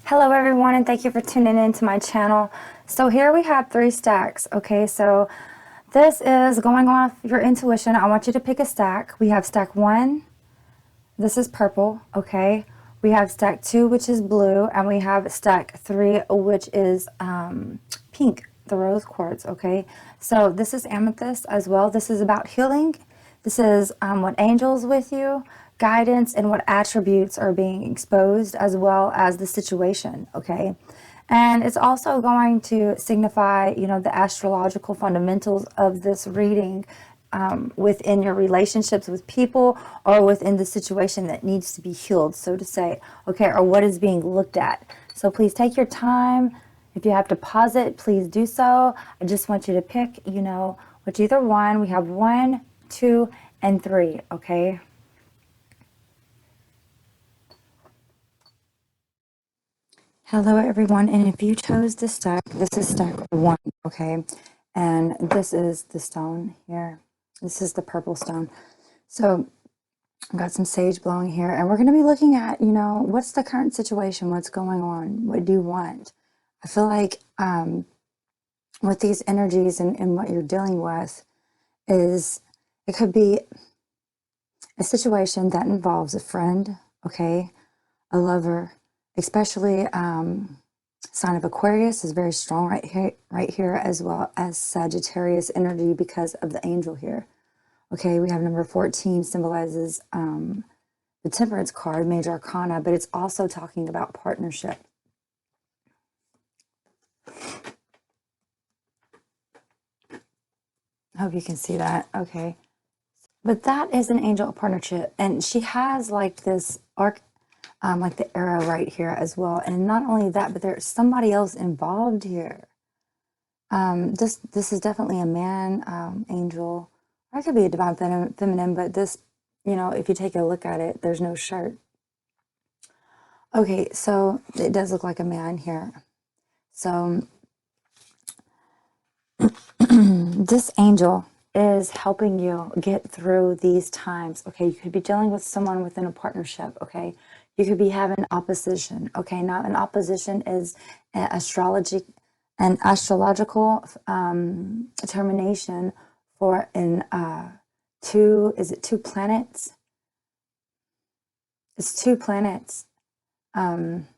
Hello everyone, and thank you for tuning in to my channel. So here we have 3 stacks. Okay, so this is going off your intuition. I want you to pick a stack. We have stack 1. This is purple. Okay, we have stack 2, which is blue, and we have stack 3, which is pink, the rose quartz. Okay, so this is amethyst as well. This is about healing. This is what angels with you, guidance, and what attributes are being exposed, as well as the situation. Okay, and it's also going to signify, the astrological fundamentals of this reading, within your relationships with people, or within the situation that needs to be healed, so to say. Okay, or what is being looked at. So please take your time. If you have to pause it, please do so. I just want you to pick, whichever one. We have 1, 2, and 3. Okay. Hello everyone, and if you chose this stack, this is stack 1. Okay, and this is the stone here. This is the purple stone. So I've got some sage blowing here, and we're going to be looking at, what's the current situation, what's going on, what do you want? I feel like with these energies and what you're dealing with is, it could be a situation that involves a friend, okay, a lover, especially sign of Aquarius is very strong right here, as well as Sagittarius energy because of the angel here. Okay, we have number 14 symbolizes the Temperance card, Major Arcana, but it's also talking about partnership. I hope you can see that. Okay, but that is an angel of partnership, and she has like this arc, like the arrow right here as well. And not only that, but there's somebody else involved here. This is definitely a man, angel. Or it could be a divine feminine, but this, if you take a look at it, there's no shirt. Okay, so it does look like a man here. So this angel is helping you get through these times. Okay, you could be dealing with someone within a partnership. Okay, you could be having opposition. Okay, now an opposition is an astrological determination for two planets? It's 2 planets. Let's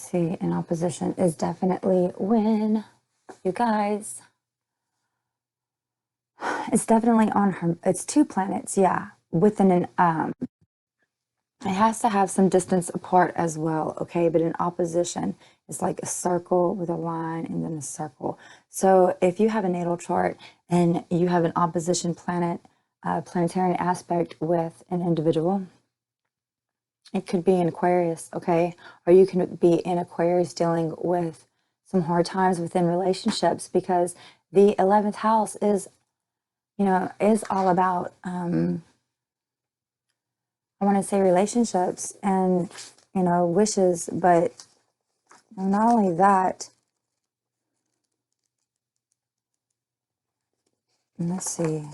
see, in opposition is definitely when, you guys, it's definitely on her, it's 2 planets, yeah, within an, it has to have some distance apart as well, okay, but in opposition is like a circle with a line and then a circle. So if you have a natal chart and you have an opposition planet, planetary aspect with an individual, it could be in Aquarius, okay? Or you can be in Aquarius dealing with some hard times within relationships, because the 11th house is, is all about, I want to say relationships and, wishes, but not only that, let's see,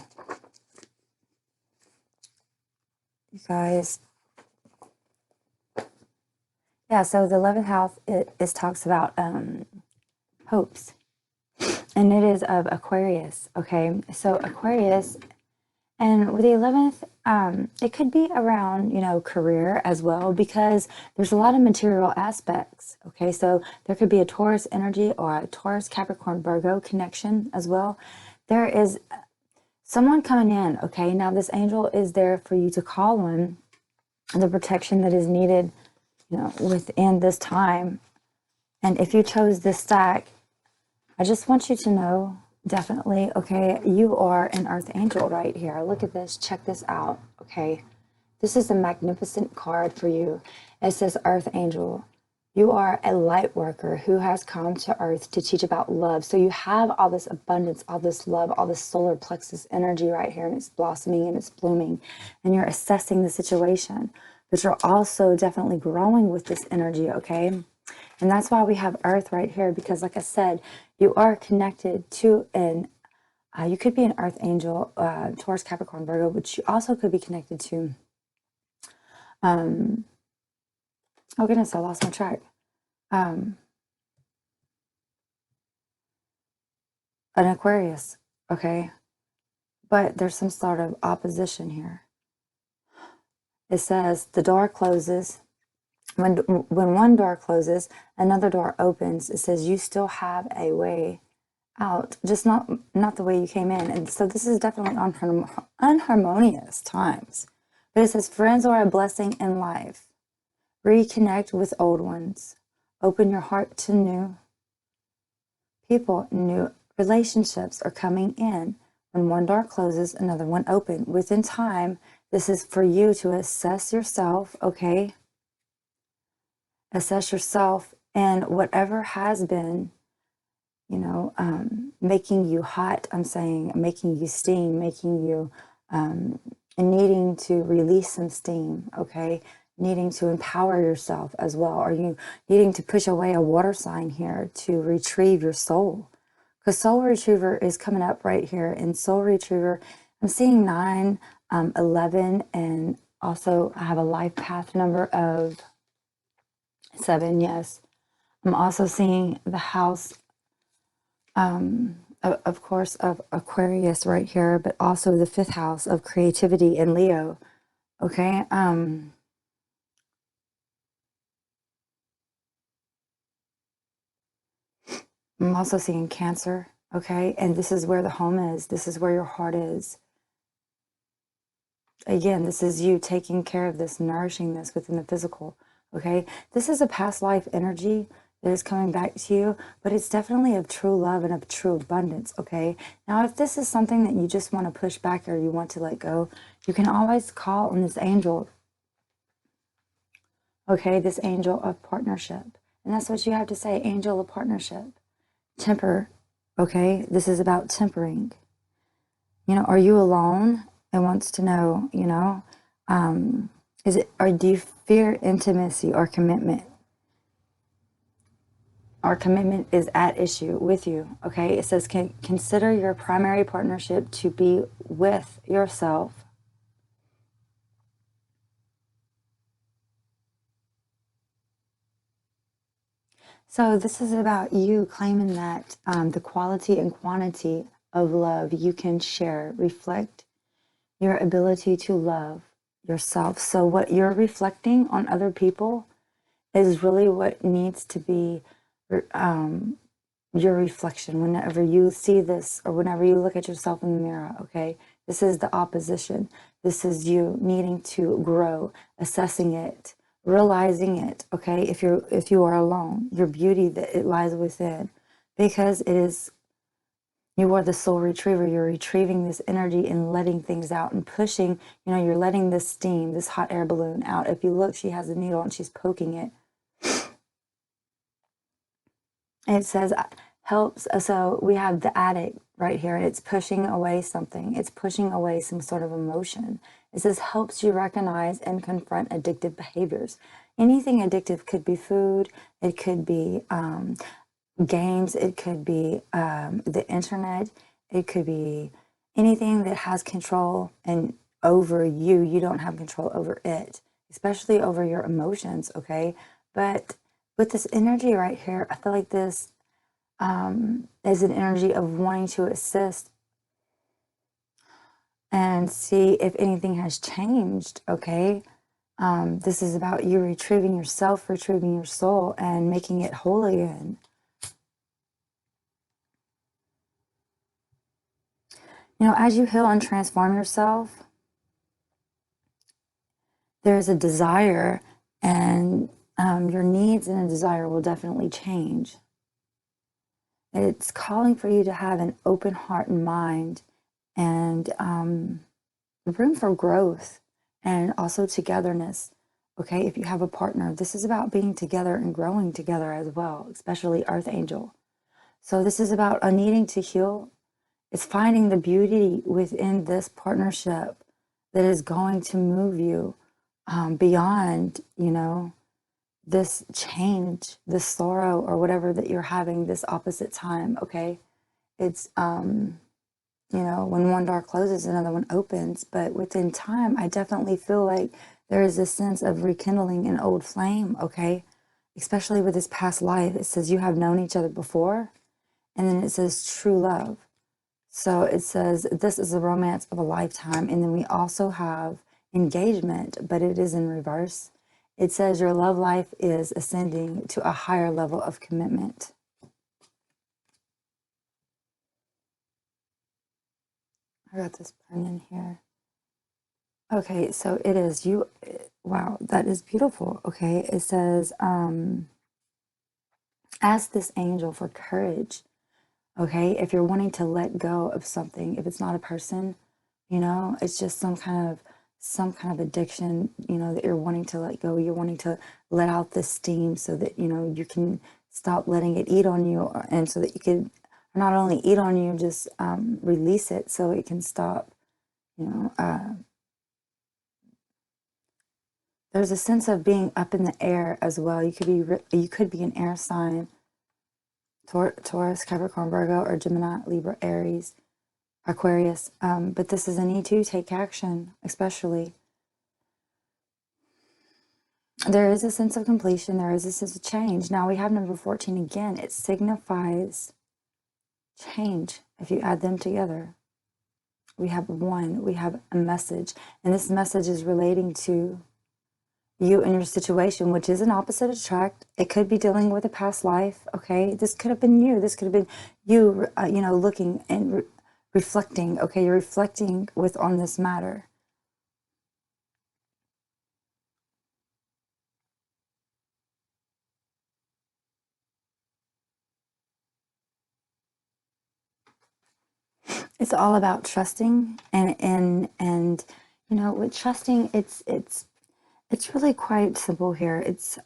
you guys. Yeah, so the 11th house, it talks about hopes, and it is of Aquarius, okay? So Aquarius, and with the 11th, it could be around, career as well, because there's a lot of material aspects, okay? So there could be a Taurus energy or a Taurus, Capricorn, Virgo connection as well. There is someone coming in, okay? Now this angel is there for you to call on the protection that is needed, within this time. And if you chose this stack, I just want you to know, definitely, okay, you are an earth angel right here. Look at this, check this out, okay? This is a magnificent card for you. It says earth angel. You are a light worker who has come to earth to teach about love. So you have all this abundance, all this love, all this solar plexus energy right here, and it's blossoming and it's blooming, and you're assessing the situation, but you're also definitely growing with this energy, okay? And that's why we have earth right here, because like I said, you are connected to you could be an earth angel, Taurus, Capricorn, Virgo, but you also could be connected to Oh goodness, I lost my track. An Aquarius, okay? But there's some sort of opposition here. It says the door closes. When one door closes, another door opens. It says you still have a way out, just not the way you came in. And so this is definitely unharmonious times. But it says friends are a blessing in life. Reconnect with old ones. Open your heart to new people. New relationships are coming in. When one door closes, another one opens. Within time, this is for you to assess yourself, okay? Assess yourself and whatever has been, you know, making you hot, I'm saying, making you steam, making you needing to release some steam, okay? Needing to empower yourself as well. Are you needing to push away a water sign here to retrieve your soul? Because soul retriever is coming up right here. In soul retriever, I'm seeing 9, 11, and also I have a life path number of 7, yes. I'm also seeing the house, of course, of Aquarius right here, but also the 5th house of creativity in Leo, okay? I'm also seeing Cancer, okay? And this is where the home is. This is where your heart is. Again, this is you taking care of this, nourishing this within the physical, okay? This is a past life energy that is coming back to you, but it's definitely of true love and of true abundance, okay? Now, if this is something that you just want to push back or you want to let go, you can always call on this angel, okay? This angel of partnership. And that's what you have to say, angel of partnership. Temper, okay? This is about tempering. You know, are you alone? It wants to know, you know, or do you fear intimacy or commitment? Our commitment is at issue with you, okay? It says, consider your primary partnership to be with yourself. So this is about you claiming that the quality and quantity of love you can share reflect your ability to love yourself. So what you're reflecting on other people is really what needs to be your reflection whenever you see this or whenever you look at yourself in the mirror, okay? This is the opposition. This is you needing to grow, assessing it, realizing it, okay? If you are alone, your beauty that it lies within, because it is, you are the soul retriever. You're retrieving this energy and letting things out and pushing, you know, you're letting this steam, this hot air balloon out. If you look, she has a needle and she's poking it. And it says helps. So we have the addict right here. It's pushing away something. It's pushing away some sort of emotion. It says helps you recognize and confront addictive behaviors. Anything addictive could be food. It could be games. It could be the internet. It could be anything that has control and over you. You don't have control over it, especially over your emotions, okay? But with this energy right here, I feel like this is an energy of wanting to assist and see if anything has changed, okay? This is about you retrieving yourself, retrieving your soul, and making it whole again. You know, as you heal and transform yourself, there's a desire, and your needs and a desire will definitely change. It's calling for you to have an open heart and mind and room for growth and also togetherness. Okay, if you have a partner, this is about being together and growing together as well, especially Earth Angel. So this is about a needing to heal. It's finding the beauty within this partnership that is going to move you beyond, you know, this change, this sorrow, or whatever that you're having this opposite time, okay? It's, you know, when one door closes, another one opens. But within time, I definitely feel like There is this sense of rekindling an old flame, okay? Especially with this past life. It says you have known each other before, and then it says true love. So it says this is a romance of a lifetime. And then we also have engagement, but it is in reverse. It says your love life is ascending to a higher level of commitment. I got this pen in here. Okay, so it is you. Wow, that is beautiful. Okay, it says, ask this angel for courage. Okay, if you're wanting to let go of something, if it's not a person, you know, it's just some kind of addiction, you know, that you're wanting to let go. You're wanting to let out the steam so that, you know, you can stop letting it eat on you, and so that you can not only eat on you, just release it so it can stop, you know. There's a sense of being up in the air as well. You could be an air sign, Taurus, Capricorn, Virgo, or Gemini, Libra, Aries, Aquarius. But this is a need to take action, especially. There is a sense of completion. There is a sense of change. Now we have number 14 again. It signifies change if you add them together. We have one. We have a message. And this message is relating to you and your situation, which is an opposite attract. It could be dealing with a past life, okay? This could have been you. This could have been you, you know, looking and reflecting, okay? You're reflecting on this matter. It's all about trusting, and you know, with trusting, it's really quite simple here. It's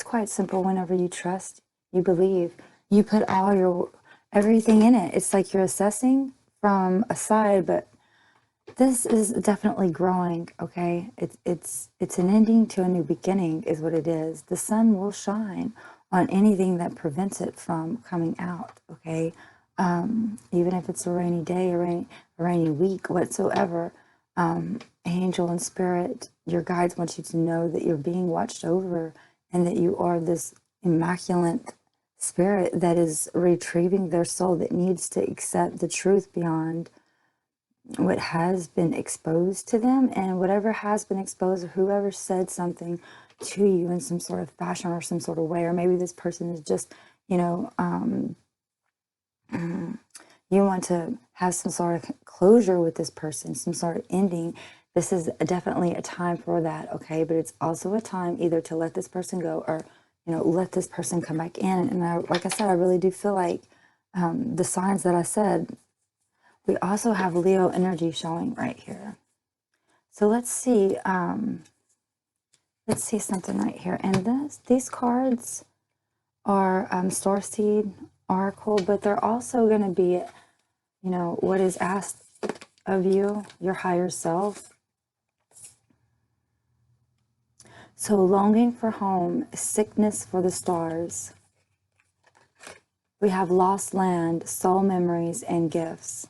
quite simple. Whenever you trust, you believe, you put everything in it. It's like you're assessing from a side, but this is definitely growing, okay? It's an ending to a new beginning is what it is. The sun will shine on anything that prevents it from coming out, okay? Even if it's a rainy day, a rainy week, whatsoever, angel and spirit, your guides want you to know that you're being watched over and that you are this immaculate spirit that is retrieving their soul, that needs to accept the truth beyond what has been exposed to them. And whatever has been exposed, or whoever said something to you in some sort of fashion or some sort of way, or maybe this person is just, you know, you want to have some sort of closure with this person, some sort of ending. This is definitely a time for that, okay? But it's also a time either to let this person go, or, you know, let this person come back in. And like I said, I really do feel like the signs that I said. We also have Leo energy showing right here. So let's see something right here. And these cards are Starseed, Oracle, but they're also going to be, you know, what is asked of you, your higher self. So longing for home, sickness for the stars. We have lost land, soul memories, and gifts.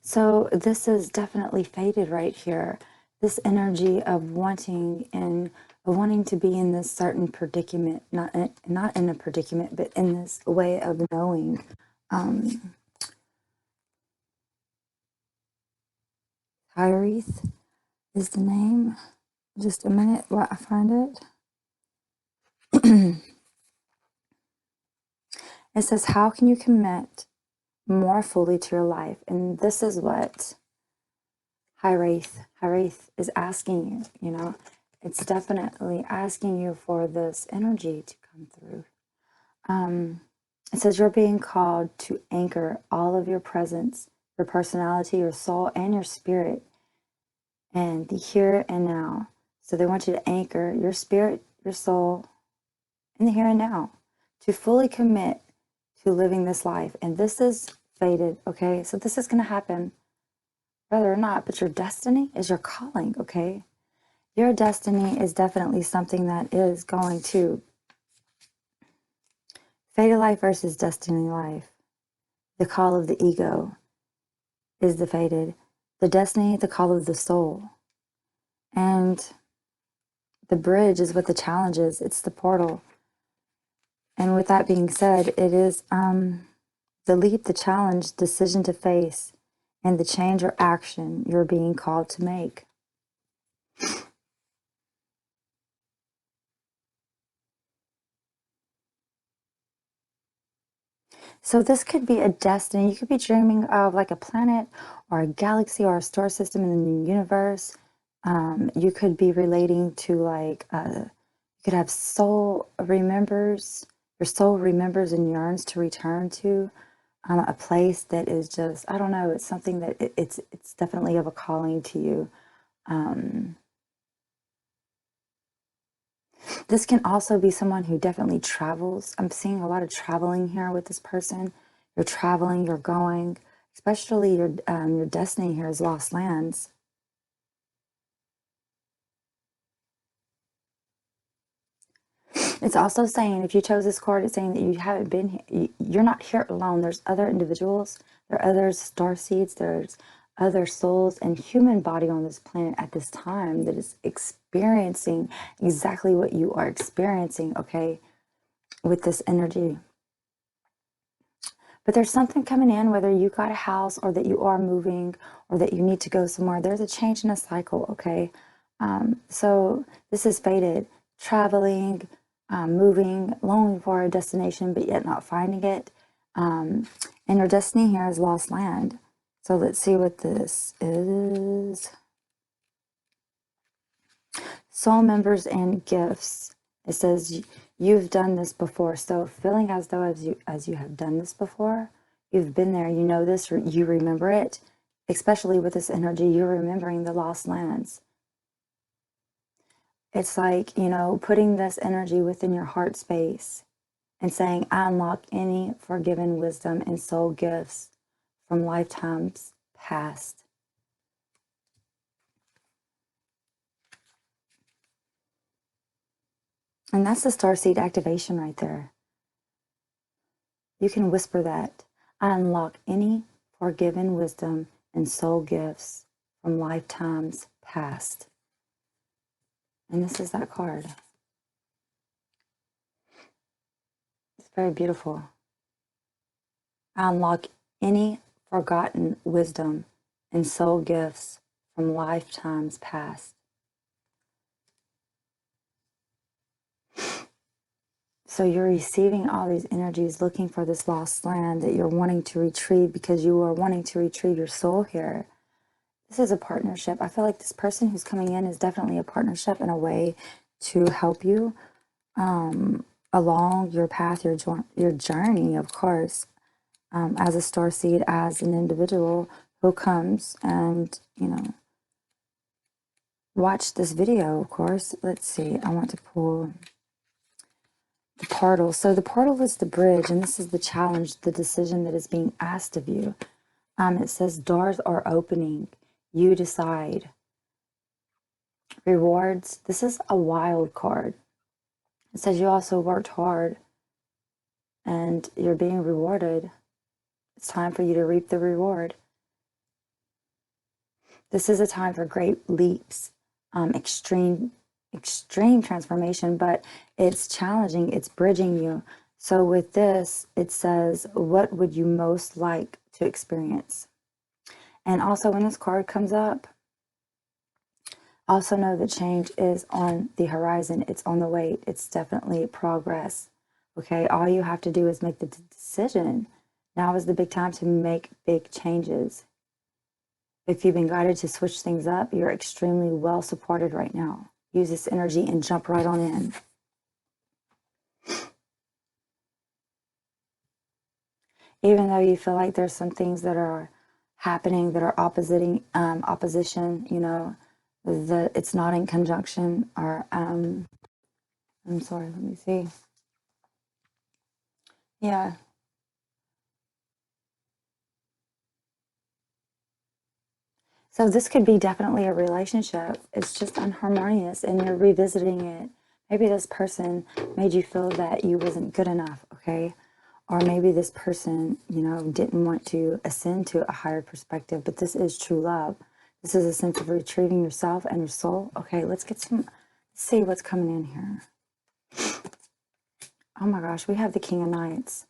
So this is definitely faded right here. This energy of wanting to be in this certain predicament, not in a predicament, but in this way of knowing. Tyrese is the name. Just a minute while I find it. It says, how can you commit more fully to your life? And this is what Hiraeth is asking you, you know. It's definitely asking you for this energy to come through. It says you're being called to anchor all of your presence, your personality, your soul, and your spirit, and the here and now. So they want you to anchor your spirit, your soul, in the here and now, to fully commit to living this life. And this is fated, okay? So this is going to happen whether or not, but your destiny is your calling, okay? Your destiny is definitely something that is going to Fated life versus destiny life. The call of the ego is the fated. The destiny, the call of the soul. And the bridge is what the challenge is. It's the portal. And with that being said, it is the leap, the challenge, decision to face, and the change or action you're being called to make. So this could be a destiny. You could be dreaming of like a planet or a galaxy or a star system in the universe. You could be relating to like, you could have your soul remembers and yearns to return to a place that is just, I don't know, it's something that it's definitely of a calling to you. This can also be someone who definitely travels. I'm seeing a lot of traveling here with this person. You're traveling, you're going, especially your destiny here is lost lands. It's also saying, if you chose this card, it's saying that you haven't been here. You're not here alone. There's other individuals. There are other star seeds. There's other souls and human body on this planet at this time that is experiencing exactly what you are experiencing, okay, with this energy. But there's something coming in, whether you got a house or that you are moving or that you need to go somewhere. There's a change in a cycle, okay? So this is fated. Traveling, moving, longing for a destination, but yet not finding it. And your destiny here is lost land. So let's see what this is. Soul members and gifts. It says you've done this before. So feeling as though as you have done this before, you've been there, you know this, you remember it, especially with this energy, you're remembering the lost lands. It's like, you know, putting this energy within your heart space and saying, I unlock any forgiven wisdom and soul gifts from lifetimes past. And that's the starseed activation right there. You can whisper that. I unlock any forgiven wisdom and soul gifts from lifetimes past. And this is that card. It's very beautiful. I unlock any forgotten wisdom and soul gifts from lifetimes past. So you're receiving all these energies, looking for this lost land that you're wanting to retrieve because you are wanting to retrieve your soul here. This is a partnership. I feel like this person who's coming in is definitely a partnership in a way to help you along your path, your journey, of course, as a starseed, as an individual who comes and, you know, watch this video, of course. Let's see. I want to pull the portal. So the portal is the bridge, and this is the challenge, the decision that is being asked of you. It says doors are opening. You decide. Rewards. This is a wild card. It says you also worked hard and you're being rewarded. It's time for you to reap the reward. This is a time for great leaps, extreme transformation, but it's challenging, it's bridging you. So with this, it says, what would you most like to experience? And also when this card comes up, also know that change is on the horizon. It's on the way. It's definitely progress. Okay, all you have to do is make the decision. Now is the big time to make big changes. If you've been guided to switch things up, you're extremely well supported right now. Use this energy and jump right on in. Even though you feel like there's some things that are happening that are opposition, you know, that it's not in conjunction, or I'm sorry, let me see. Yeah. So this could be definitely a relationship. It's just unharmonious and you're revisiting it. Maybe this person made you feel that you wasn't good enough, okay? Or maybe this person, you know, didn't want to ascend to a higher perspective, but this is true love. This is a sense of retrieving yourself and your soul. Okay, let's see what's coming in here. Oh my gosh, we have the King of Knights,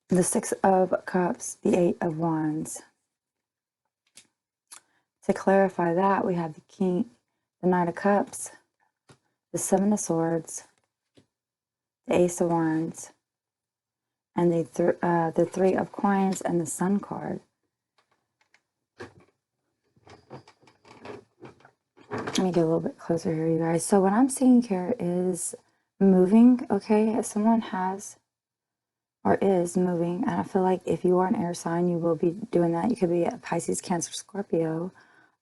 the Six of Cups, the Eight of Wands. To clarify that, we have the Knight of Cups, the Seven of Swords, the Ace of Wands, and the Three of Coins and the Sun card. Let me get a little bit closer here, you guys. So what I'm seeing here is moving, okay? If someone has or is moving, and I feel like if you are an air sign, you will be doing that. You could be a Pisces, Cancer, Scorpio.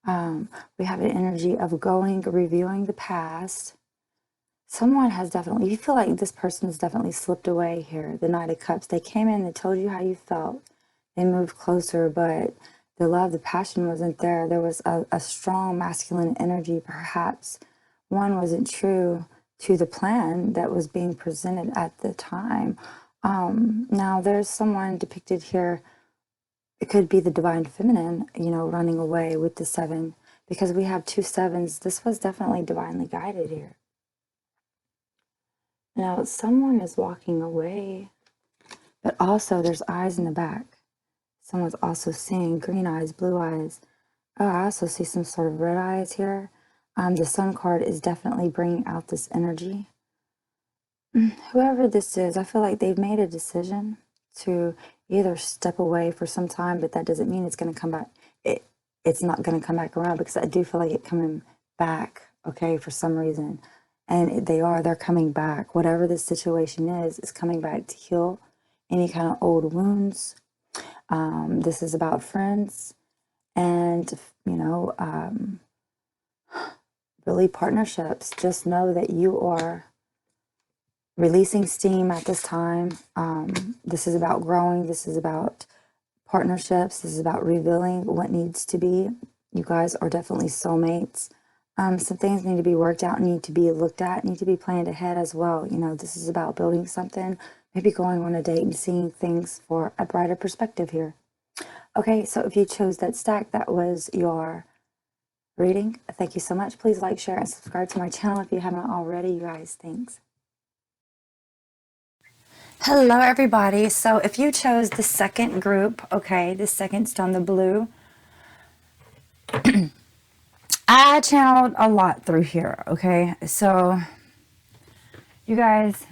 We have an energy of going, reviewing the past. Someone has definitely, you feel like this person has definitely slipped away here. The Knight of Cups. They came in, they told you how you felt. They moved closer, but the love, the passion wasn't there. There was a strong masculine energy, perhaps. One wasn't true to the plan that was being presented at the time. Now, there's someone depicted here. It could be the divine feminine, you know, running away with the seven. Because we have two sevens. This was definitely divinely guided here. Now, someone is walking away, but also there's eyes in the back. Someone's also seeing green eyes, blue eyes. Oh, I also see some sort of red eyes here. The Sun card is definitely bringing out this energy. Whoever this is, I feel like they've made a decision to either step away for some time, but that doesn't mean it's going to come back. It's not going to come back around, because I do feel like it coming back, okay, for some reason. And they're coming back. Whatever this situation is coming back to heal any kind of old wounds. This is about friends and, you know, really partnerships. Just know that you are releasing steam at this time. This is about growing. This is about partnerships. This is about revealing what needs to be. You guys are definitely soulmates. Some things need to be worked out, need to be looked at, need to be planned ahead as well. You know, this is about building something, maybe going on a date and seeing things for a brighter perspective here. Okay, so if you chose that stack, that was your reading. Thank you so much. Please like, share, and subscribe to my channel if you haven't already, you guys. Thanks. Hello, everybody. So if you chose the second group, okay, the second stone, the blue, I channeled a lot through here, okay? So you guys,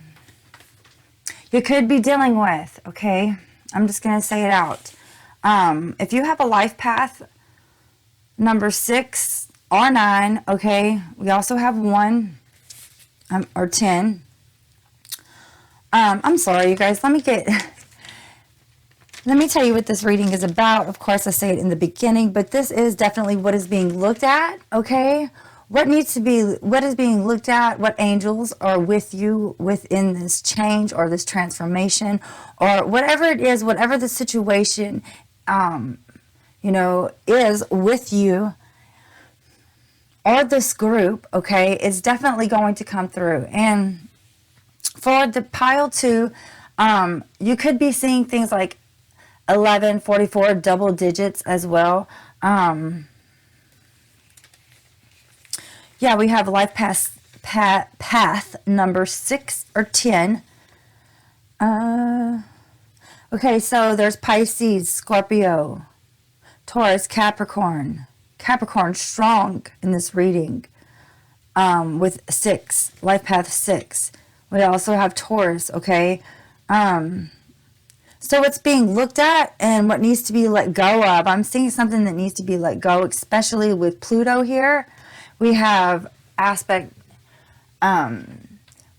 you could be dealing with, okay? I'm just going to say it out. If you have a life path, number 6 or 9, okay? We also have 1 or 10. I'm sorry, you guys. Let me tell you what this reading is about. Of course, I say it in the beginning, but this is definitely what is being looked at, okay? What is being looked at, what angels are with you within this change or this transformation, or whatever it is, whatever the situation, you know, is with you or this group, okay, it's definitely going to come through. And for the pile 2, you could be seeing things like 11, 44, double digits as well. Yeah, we have life path number 6 or 10. Okay, so there's Pisces, Scorpio, Taurus, Capricorn. Capricorn strong in this reading with 6, life path 6. We also have Taurus, okay? So it's being looked at and what needs to be let go of. I'm seeing something that needs to be let go, especially with Pluto here. We have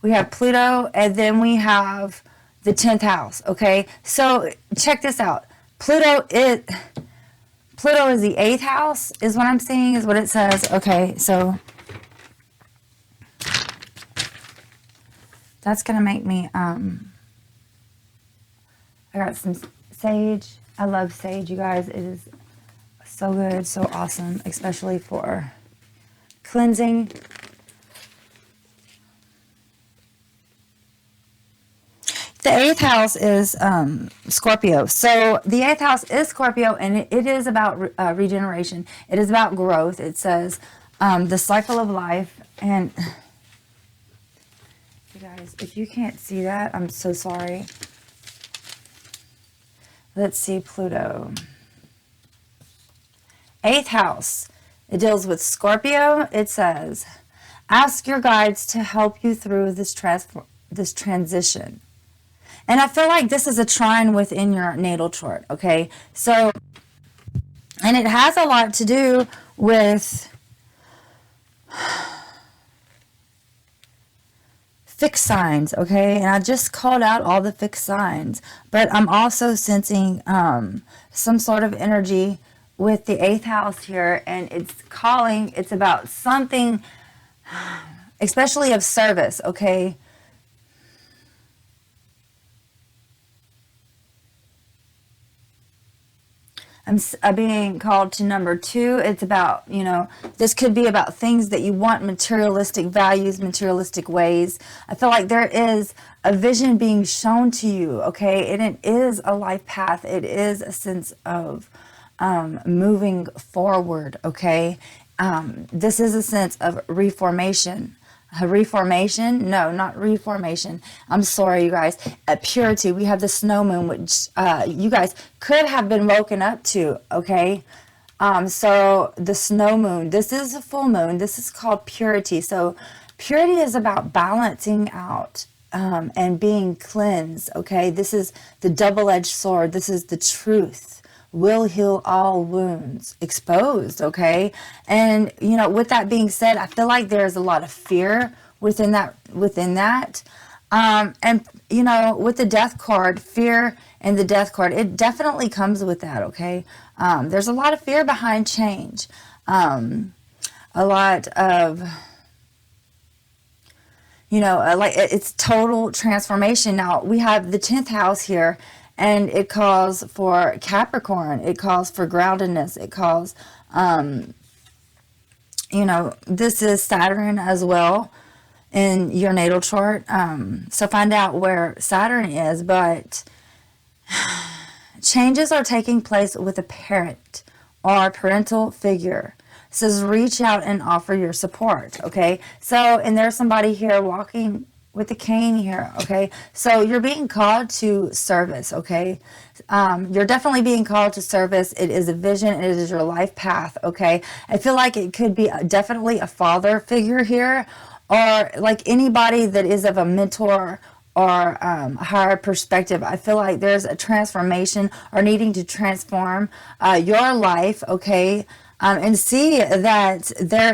we have Pluto, and then we have the 10th house, okay? So check this out. Pluto is the 8th house, is what I'm seeing, is what it says. Okay, so that's going to make me, I got some sage. I love sage, you guys. It is so good, so awesome, especially for cleansing. the 8th house is Scorpio. So the 8th house is Scorpio, and it is about regeneration. It is about growth. It says the cycle of life. And you guys, if you can't see that, I'm so sorry. Let's see Pluto. 8th house. It deals with Scorpio. It says, ask your guides to help you through this transition. And I feel like this is a trine within your natal chart, okay? So, and it has a lot to do with fixed signs, okay? And I just called out all the fixed signs, but I'm also sensing some sort of energy with the 8th house here, and it's about something, especially of service, okay? I'm being called to number 2. It's about, this could be about things that you want, materialistic values, materialistic ways. I feel like there is a vision being shown to you, okay? And it is a life path. It is a sense of moving forward, okay? This is a sense of reformation. Reformation? No, not reformation. I'm sorry, you guys. Purity. We have the snow moon, which you guys could have been woken up to, okay? So the snow moon, this is a full moon. This is called purity. So purity is about balancing out and being cleansed, okay? This is the double-edged sword. This is the truth. Will heal all wounds exposed, okay? And with that being said, I feel like there's a lot of fear within that and with the death card, fear and the death card, it definitely comes with that, okay? There's a lot of fear behind change, a lot of like it's total transformation. Now we have the 10th house here, and it calls for Capricorn. It calls for groundedness. It calls, this is Saturn as well in your natal chart. So find out where Saturn is. But changes are taking place with a parent or parental figure. It says reach out and offer your support. Okay. So, and there's somebody here walking with the cane here, okay? So you're being called to service, okay? You're definitely being called to service. It is a vision. It is your life path, okay? I feel like it could be definitely a father figure here, or like anybody that is of a mentor or a higher perspective. I feel like there's a transformation or needing to transform your life, okay? And see that there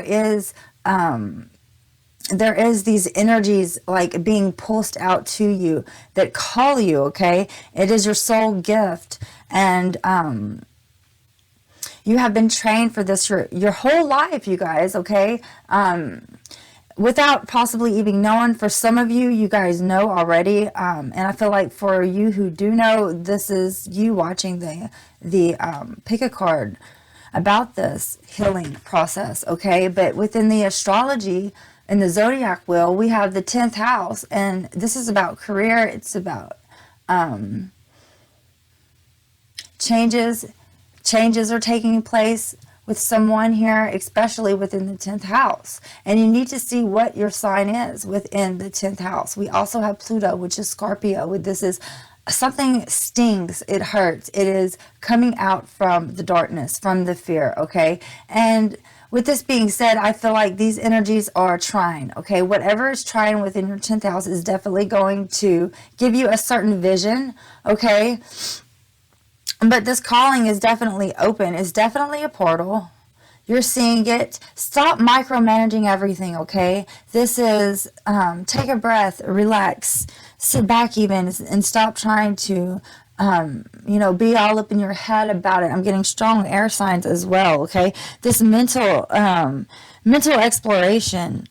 is these energies like being pulsed out to you that call you, okay? It is your soul gift, and you have been trained for this your whole life, you guys, okay? Without possibly even knowing. For some of you, you guys know already, and I feel like for you who do know, this is you watching the pick a card about this healing process, okay? But within the astrology, in the zodiac wheel, we have the 10th house, and this is about career. It's about changes. Changes are taking place with someone here, especially within the 10th house. And you need to see what your sign is within the 10th house. We also have Pluto, which is Scorpio. This is something stings, it hurts. It is coming out from the darkness, from the fear, okay? And with this being said, I feel like these energies are trying, okay? Whatever is trying within your 10th house is definitely going to give you a certain vision, okay? But this calling is definitely open. It's definitely a portal. You're seeing it. Stop micromanaging everything, okay? This is, take a breath, relax, sit back even, and stop trying to be all up in your head about it. I'm getting strong air signs as well, okay? This mental exploration,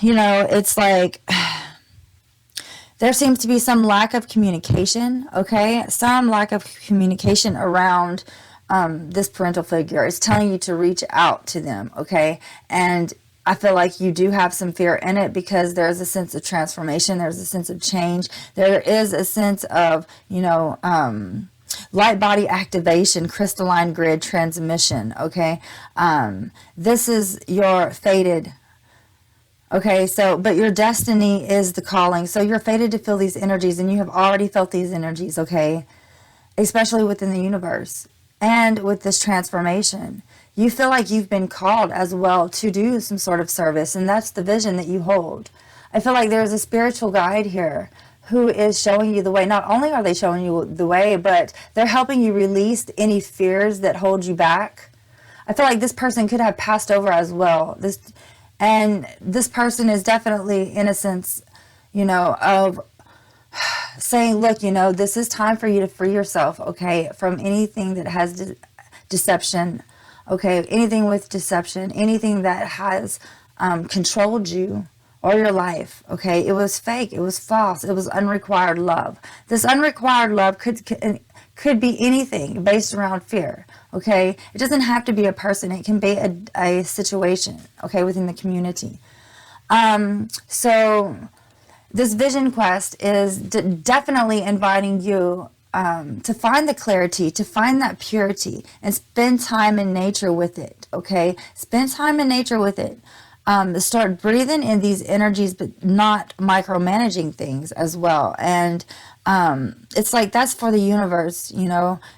it's like there seems to be some lack of communication, okay? Some lack of communication around this parental figure. It's telling you to reach out to them, okay? And I feel like you do have some fear in it because there's a sense of transformation. There's a sense of change. There is a sense of, light body activation, crystalline grid transmission. Okay. This is your fated. Okay. So, but your destiny is the calling. So you're fated to feel these energies, and you have already felt these energies. Okay. Especially within the universe and with this transformation. You feel like you've been called as well to do some sort of service, and that's the vision that you hold. I feel like there's a spiritual guide here who is showing you the way. Not only are they showing you the way, but they're helping you release any fears that hold you back. I feel like this person could have passed over as well. This person is definitely, in a sense, of saying, look, this is time for you to free yourself, okay, from anything that has deception, okay, anything with deception, anything that has controlled you or your life, okay. It was fake, it was false, it was unrequired love. This unrequired love could be anything based around fear, okay. It doesn't have to be a person, it can be a situation, okay, within the community. So this vision quest is definitely inviting you to find the clarity, to find that purity, and spend time in nature with it, okay? Spend time in nature with it. Start breathing in these energies, but not micromanaging things as well. And it's like that's for the universe,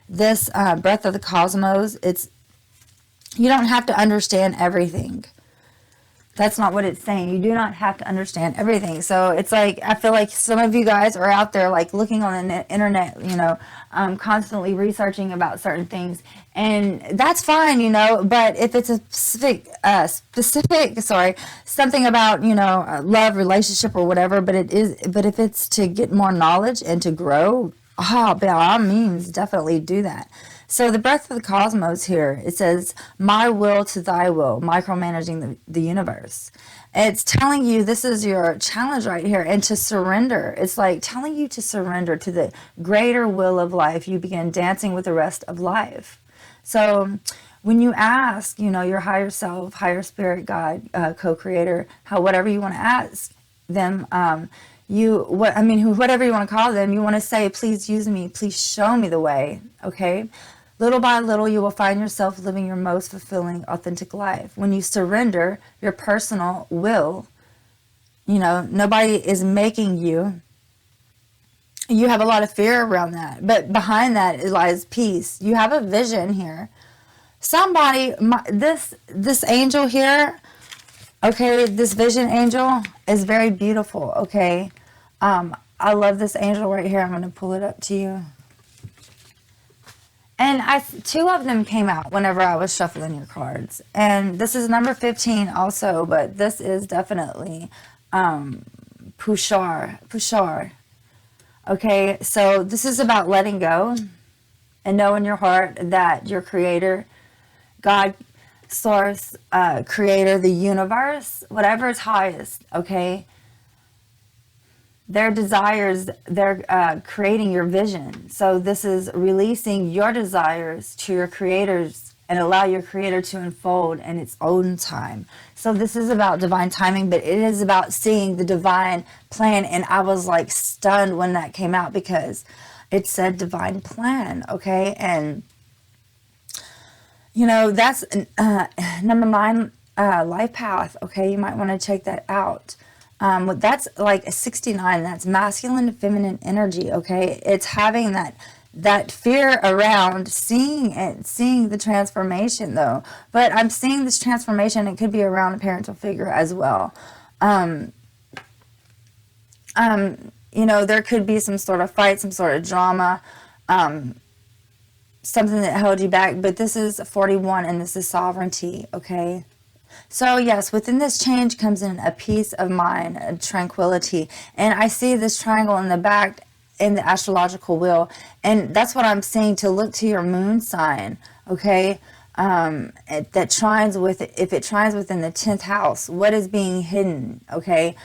this breath of the cosmos. You don't have to understand everything. That's not what it's saying. You do not have to understand everything. So it's like, I feel like some of you guys are out there like looking on the internet, constantly researching about certain things. And that's fine, but if it's a specific, something about, love, relationship or whatever, but if it's to get more knowledge and to grow, by all means, definitely do that. So the breath of the cosmos here, it says, my will to thy will, micromanaging the universe. It's telling you this is your challenge right here, and to surrender. It's like telling you to surrender to the greater will of life. You begin dancing with the rest of life. So when you ask, your higher self, higher spirit, God, co-creator, whatever you want to ask them, whatever you want to call them, you want to say, please use me, please show me the way, okay? Little by little, you will find yourself living your most fulfilling, authentic life. When you surrender your personal will, nobody is making you. You have a lot of fear around that. But behind that lies peace. You have a vision here. This angel here, okay, this vision angel is very beautiful, okay? I love this angel right here. I'm going to pull it up to you. And two of them came out whenever I was shuffling your cards. And this is number 15 also, but this is definitely Pushar. Okay, so this is about letting go and know in your heart that your creator, God, source, creator, the universe, whatever is highest, okay, their desires, they're creating your vision. So this is releasing your desires to your creators and allow your creator to unfold in its own time. So this is about divine timing, but it is about seeing the divine plan. And I was like stunned when that came out because it said divine plan, okay? And that's number 9, life path, okay? You might want to check that out. That's like a 69. That's masculine and feminine energy, okay? It's having that fear around seeing the transformation, though. But I'm seeing this transformation. It could be around a parental figure as well. There could be some sort of fight, some sort of drama, something that held you back. But this is 41, and this is sovereignty, okay? So yes, within this change comes in a peace of mind, a tranquility. And I see this triangle in the back in the astrological wheel. And that's what I'm saying, to look to your moon sign, okay? That trines with, if it trines within the 10th house, what is being hidden, okay?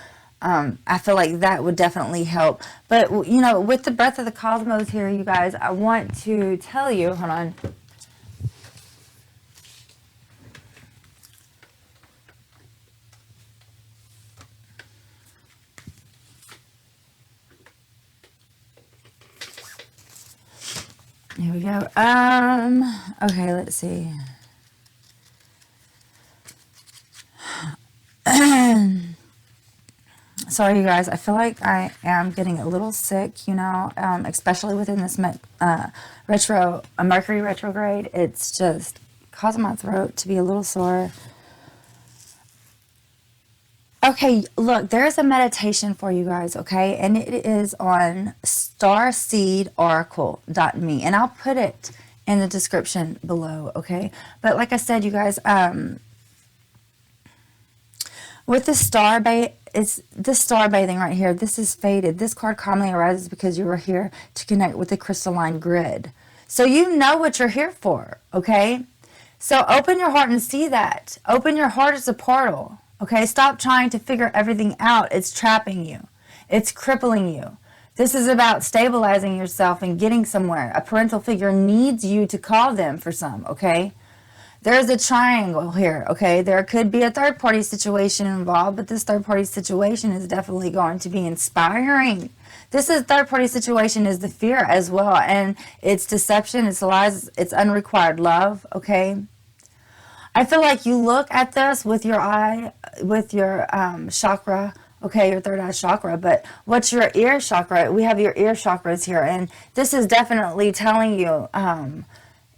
I feel like that would definitely help. But, with the breath of the cosmos here, you guys, I want to tell you, hold on. Here we go. Okay, let's see. Sorry, you guys. I feel like I am getting a little sick, you know, especially within this Mercury retrograde. It's just causing my throat to be a little sore. Okay, look, there's a meditation for you guys, okay? And it is on starseedoracle.me. And I'll put it in the description below, okay? But like I said, you guys, with the it's this star bathing right here. This is faded. This card commonly arises because you are here to connect with the crystalline grid. So you know what you're here for, okay? So open your heart and see that. Open your heart as a portal, okay? Stop trying to figure everything out. It's trapping you. It's crippling you. This is about stabilizing yourself and getting somewhere. A parental figure needs you to call them for some, okay? There's a triangle here, okay? There could be a third-party situation involved, but this third-party situation is definitely going to be inspiring. This is third-party situation is the fear as well, and it's deception, it's lies, it's unrequired love, okay? I feel like you look at this with your eye, with your chakra, okay, your third eye chakra, but what's your ear chakra? We have your ear chakras here, and this is definitely telling you,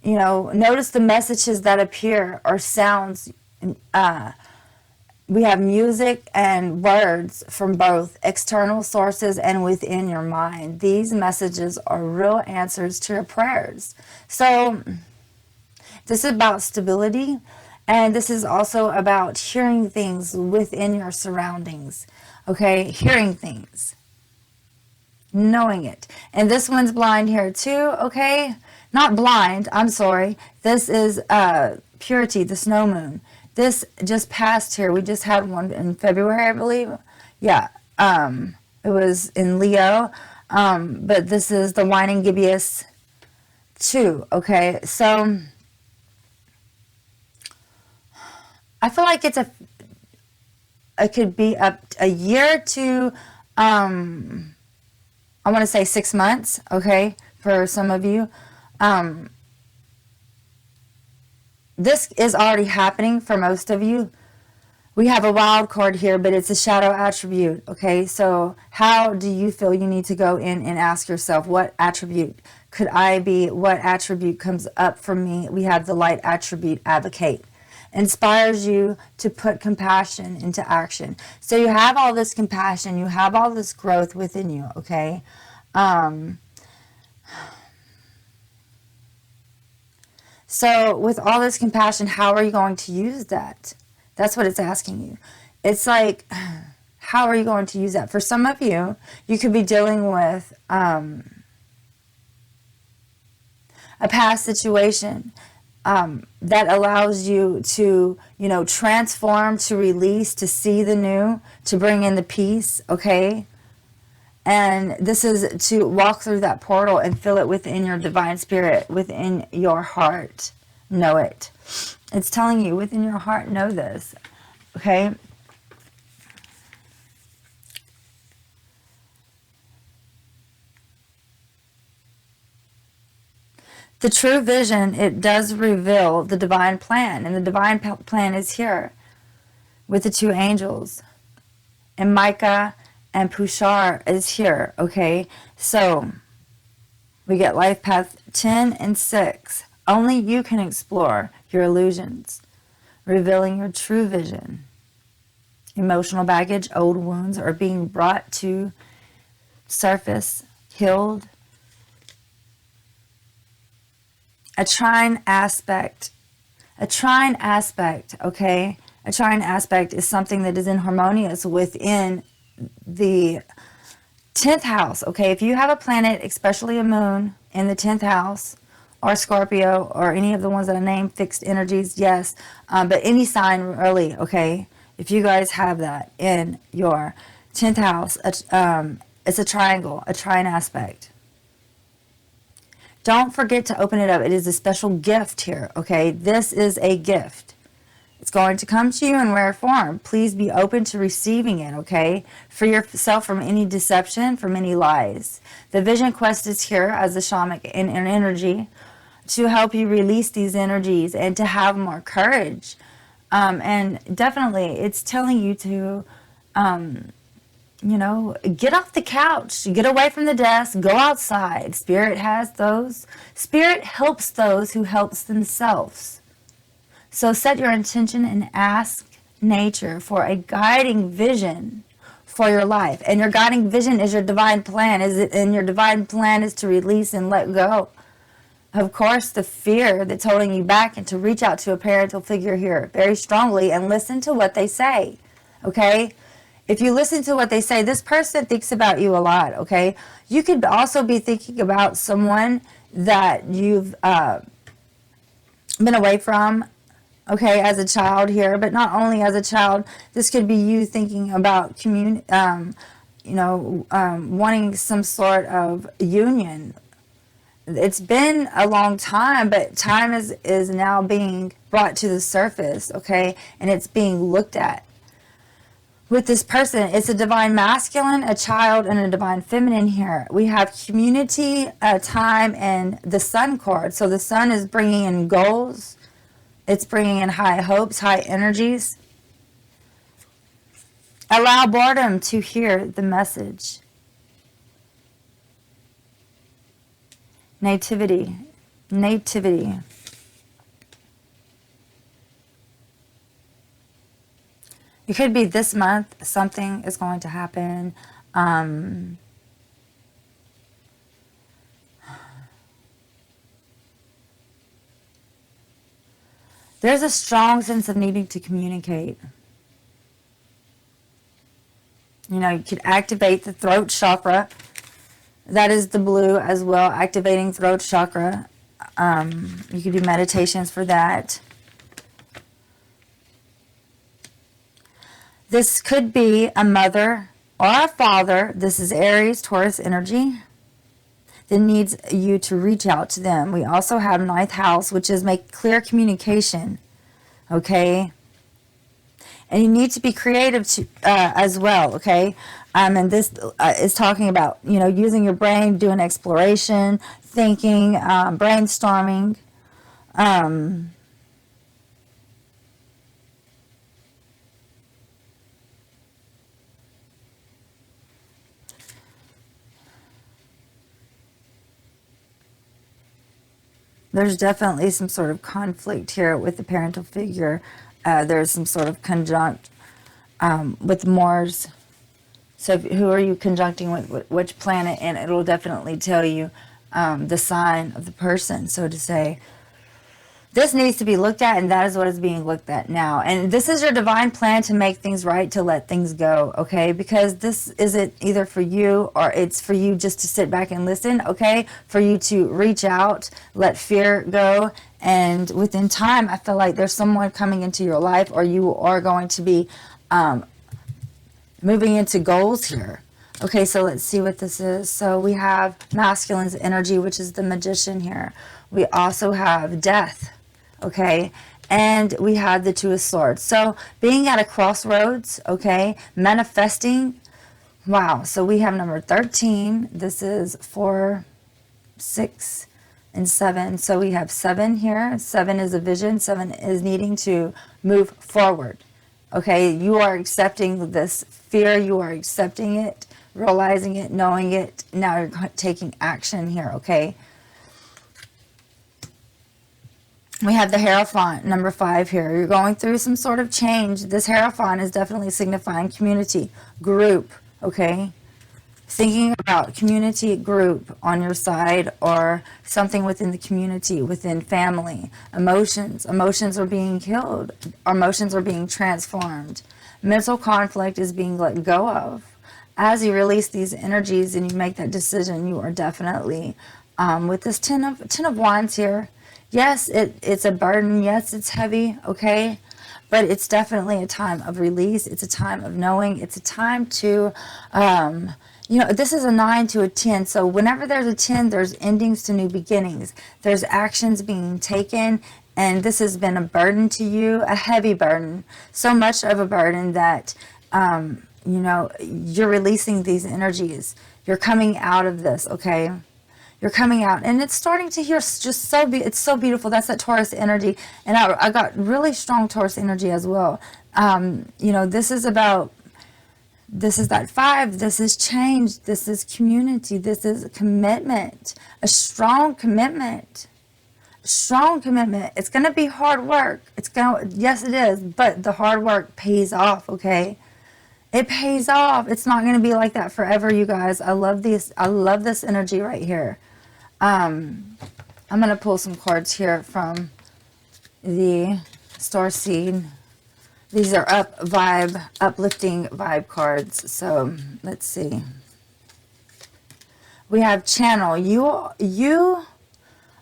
you know, notice the messages that appear or sounds. We have music and words from both external sources and within your mind. These messages are real answers to your prayers. So this is about stability, and this is also about hearing things within your surroundings. Okay, hearing things, knowing it. And this one's blind here too, okay? Not blind, I'm sorry. This is Purity, the snow moon. This just passed here. We just had one in February, I believe. Yeah, it was in Leo. But this is the Whining Gibeus 2, okay? So I feel like it could be up a year to, I want to say 6 months, okay, for some of you. This is already happening for most of you. We have a wild card here, but it's a shadow attribute, okay? So how do you feel you need to go in and ask yourself, what attribute could I be? What attribute comes up for me? We have the light attribute, advocate. Inspires you to put compassion into action. So you have all this compassion, you have all this growth within you, okay? So with all this compassion, how are you going to use that? That's what it's asking you. It's like, how are you going to use that? For some of you, you could be dealing with a past situation that allows you to, you know, transform, to release, to see the new, to bring in the peace, okay? And this is to walk through that portal and feel it within your divine spirit, within your heart. Know it. It's telling you within your heart, know this. Okay? The true vision, it does reveal the divine plan. And the divine plan is here with the two angels. And Micah and Pushar is here, okay? So, we get life path 10 and 6. Only you can explore your illusions, revealing your true vision. Emotional baggage, old wounds are being brought to surface, healed. A trine aspect, okay? A trine aspect is something that is inharmonious within the 10th house, okay? If you have a planet, especially a moon, in the 10th house, or Scorpio, or any of the ones that I named, fixed energies, yes. But any sign, really, okay? If you guys have that in your 10th house, it's a triangle, a trine aspect. Don't forget to open it up. It is a special gift here, okay? This is a gift. It's going to come to you in rare form. Please be open to receiving it, okay? Free yourself from any deception, from any lies. The vision quest is here as a shaman in energy to help you release these energies and to have more courage. And definitely, it's telling you to, you know, get off the couch, get away from the desk, go outside. Spirit helps those who helps themselves. So set your intention and ask nature for a guiding vision for your life. And your guiding vision is your divine plan. And your divine plan is to release and let go. Of course, the fear that's holding you back, and to reach out to a parental figure here very strongly and listen to what they say, okay? If you listen to what they say, this person thinks about you a lot, okay? You could also be thinking about someone that you've been away from, okay, as a child here, but not only as a child. This could be you thinking about wanting some sort of union. It's been a long time, but time is now being brought to the surface, okay? And it's being looked at. With this person, it's a divine masculine, a child, and a divine feminine here. We have community, time, and the sun cord. So the sun is bringing in goals. It's bringing in high hopes, high energies. Allow boredom to hear the message. Nativity. It could be this month, something is going to happen. There's a strong sense of needing to communicate. You know, you could activate the throat chakra. That is the blue as well, activating throat chakra. You could do meditations for that. This could be a mother or a father. This is Aries, Taurus energy that needs you to reach out to them. We also have ninth house, which is make clear communication, okay? And you need to be creative as well, okay? And this is talking about, you know, using your brain, doing exploration, thinking, brainstorming. There's definitely some sort of conflict here with the parental figure. There's some sort of conjunct with Mars. So who are you conjuncting with, which planet? And it'll definitely tell you the sign of the person, so to say. This needs to be looked at, and that is what is being looked at now. And this is your divine plan to make things right, to let things go, okay? Because this isn't either for you or it's for you just to sit back and listen, okay? For you to reach out, let fear go. And within time, I feel like there's someone coming into your life, or you are going to be moving into goals here. Okay, so let's see what this is. So we have masculine's energy, which is the magician here. We also have death. Okay, and we have the Two of Swords. So being at a crossroads, okay, manifesting. Wow, so we have number 13. This is 4, 6, and 7. So we have 7 here. 7 is a vision. 7 is needing to move forward. Okay, you are accepting this fear. You are accepting it, realizing it, knowing it. Now you're taking action here, okay? We have the Hierophant, number 5 here. You're going through some sort of change. This Hierophant is definitely signifying community, group, okay? Thinking about community, group on your side, or something within the community, within family. Emotions. Emotions are being killed. Emotions are being transformed. Mental conflict is being let go of. As you release these energies and you make that decision, you are definitely, with this Ten of Wands here, yes, it's a burden. Yes, it's heavy, okay? But it's definitely a time of release. It's a time of knowing. It's a time to, you know, this is a 9 to a 10. So whenever there's a 10, there's endings to new beginnings. There's actions being taken, And this has been a burden to you, a heavy burden, so much of a burden that, you know, you're releasing these energies. You're coming out of this, okay? You're coming out, and it's starting to hear just so it's so beautiful. That's that Taurus energy, and I got really strong Taurus energy as well. You know, this is about, this is that 5. This is change. This is community. This is commitment, a strong commitment. Strong commitment. It's going to be hard work. Yes, it is, but the hard work pays off, okay? It pays off. It's not going to be like that forever, you guys. I love this energy right here. I'm going to pull some cards here from the Starseed. These are uplifting vibe cards. So let's see. We have channel. You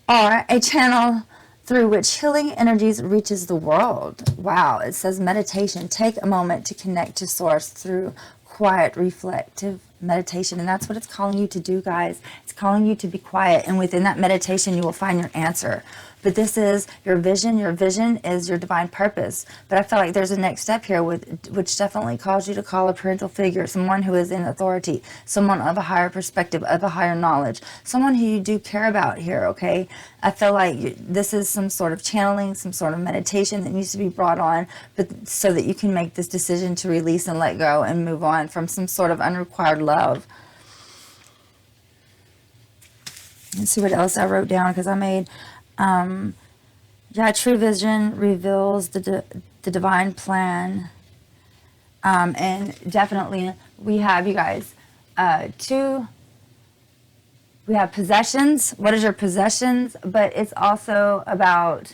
are a channel through which healing energies reaches the world. Wow. It says meditation. Take a moment to connect to source through quiet, reflective meditation. And that's what it's calling you to do, guys. It's calling you to be quiet. And within that meditation, you will find your answer. But this is your vision. Your vision is your divine purpose. But I feel like there's a next step here, which definitely calls you to call a parental figure, someone who is in authority, someone of a higher perspective, of a higher knowledge, someone who you do care about here, okay? I feel like this is some sort of channeling, some sort of meditation that needs to be brought on, but so that you can make this decision to release and let go and move on from some sort of unrequired love. Let's see what else I wrote down, because I made... yeah, true vision reveals the divine plan. And definitely we have, you guys, we have possessions. What is your possessions? But it's also about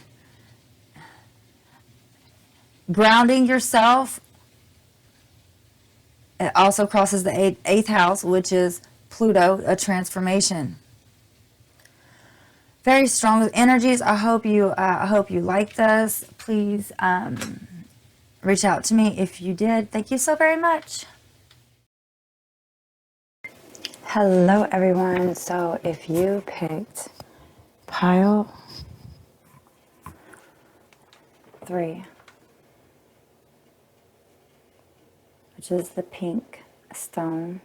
grounding yourself. It also crosses the eighth house, which is Pluto, a transformation. Very strong energies. I hope you like this. Please reach out to me if you did. Thank you so very much. Hello, everyone. So if you picked pile 3, which is the pink stone.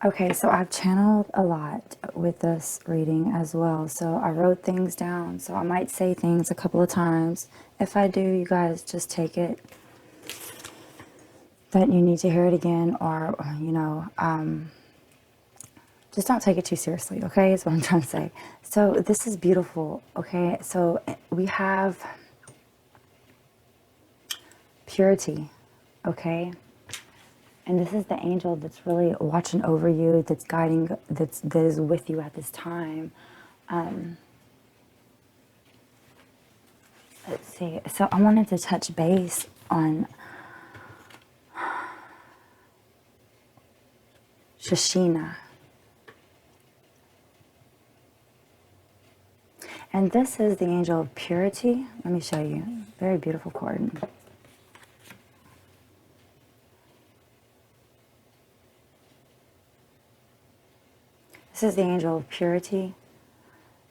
Okay, so I've channeled a lot with this reading as well. So I wrote things down. So I might say things a couple of times. If I do, you guys just take it that you need to hear it again, or, you know, just don't take it too seriously, okay? Is what I'm trying to say. So this is beautiful, okay? So we have purity, okay? And this is the angel that's really watching over you, that's guiding, that is with you at this time. Let's see. So I wanted to touch base on Shashina. And this is the angel of purity. Let me show you. Very beautiful card. This is the angel of purity.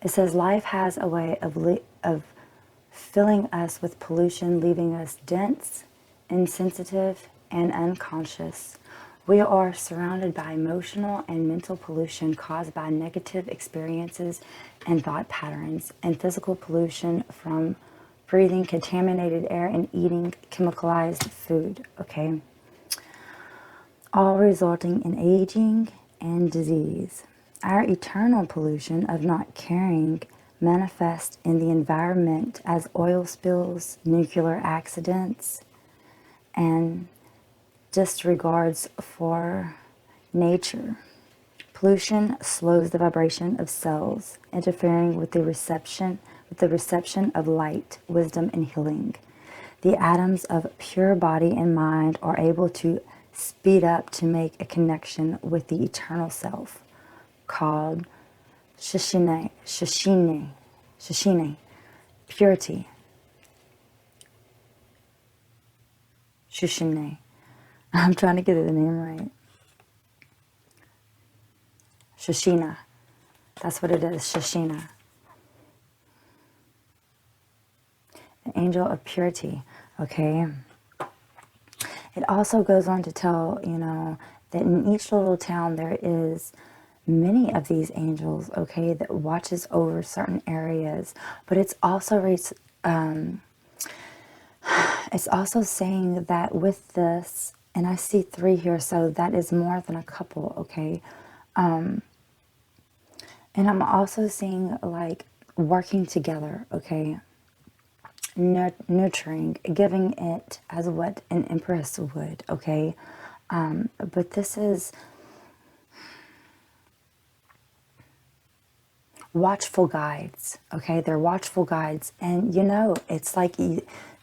It says life has a way of filling us with pollution, leaving us dense, insensitive, and unconscious. We are surrounded by emotional and mental pollution caused by negative experiences and thought patterns, and physical pollution from breathing contaminated air and eating chemicalized food, okay? All resulting in aging and disease. Our eternal pollution of not caring manifests in the environment as oil spills, nuclear accidents, and disregards for nature. Pollution slows the vibration of cells, interfering with the reception of light, wisdom, and healing. The atoms of pure body and mind are able to speed up to make a connection with the eternal self, called Shashine, purity. Shashine. I'm trying to get the name right. Shashina. That's what it is, Shashina. angel of purity, okay? It also goes on to tell, you know, that in each little town there is many of these angels, okay, that watches over certain areas. But it's also saying that with this, and I see 3 here, so that is more than a couple, okay? And I'm also seeing like working together, okay? Nurturing, giving it as what an empress would, okay? But this is watchful guides, okay? They're watchful guides. And you know, it's like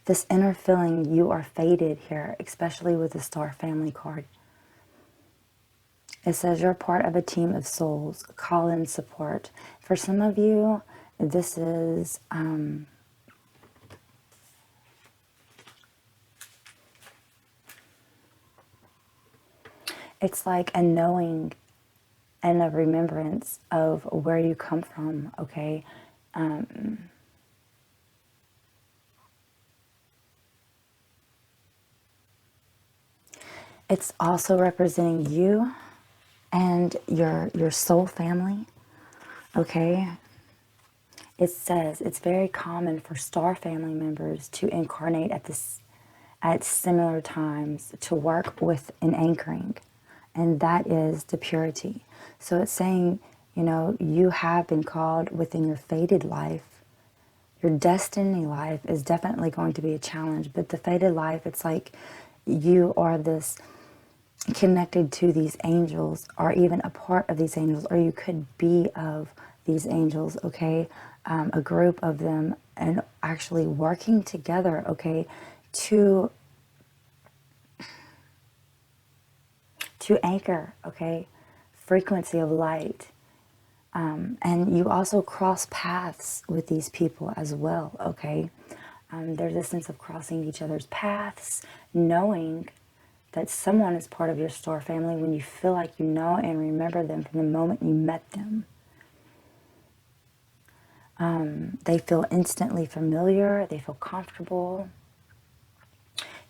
this inner feeling you are fated here, especially with the Star Family card. It says you're part of a team of souls. Call in support. For some of you, this is it's like a knowing and a remembrance of where you come from, okay? It's also representing you and your soul family, okay? It says it's very common for star family members to incarnate at similar times to work with an anchoring, and that is the purity. So it's saying, you know, you have been called within your fated life. Your destiny life is definitely going to be a challenge, but the fated life, it's like you are this connected to these angels, or even a part of these angels, or you could be of these angels, okay? A group of them, and actually working together, okay, to anchor, okay, frequency of light. And you also cross paths with these people as well, okay? There's a sense of crossing each other's paths, knowing that someone is part of your star family when you feel like you know and remember them from the moment you met them. They feel instantly familiar, they feel comfortable.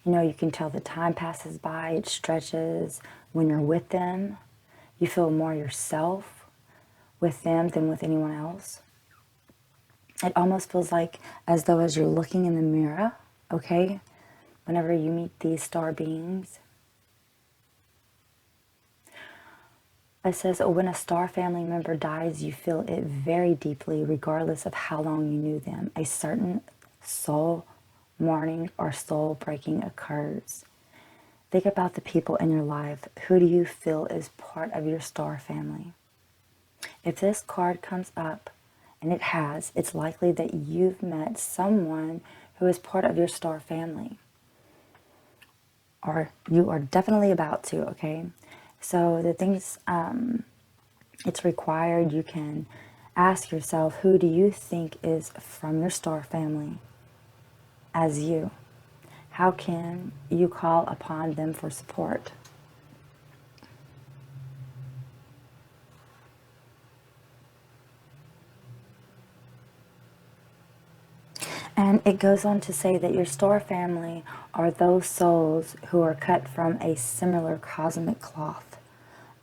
You know, you can tell the time passes by, it stretches when you're with them. You feel more yourself with them than with anyone else. It almost feels like as though as you're looking in the mirror, okay, whenever you meet these star beings. It says, when a star family member dies, you feel it very deeply, regardless of how long you knew them. A certain soul mourning or soul breaking occurs. Think about the people in your life. Who do you feel is part of your star family? If this card comes up, and it has, it's likely that you've met someone who is part of your star family. Or you are definitely about to, okay? So the things it's required, you can ask yourself, who do you think is from your star family as you? How can you call upon them for support? And it goes on to say that your star family are those souls who are cut from a similar cosmic cloth.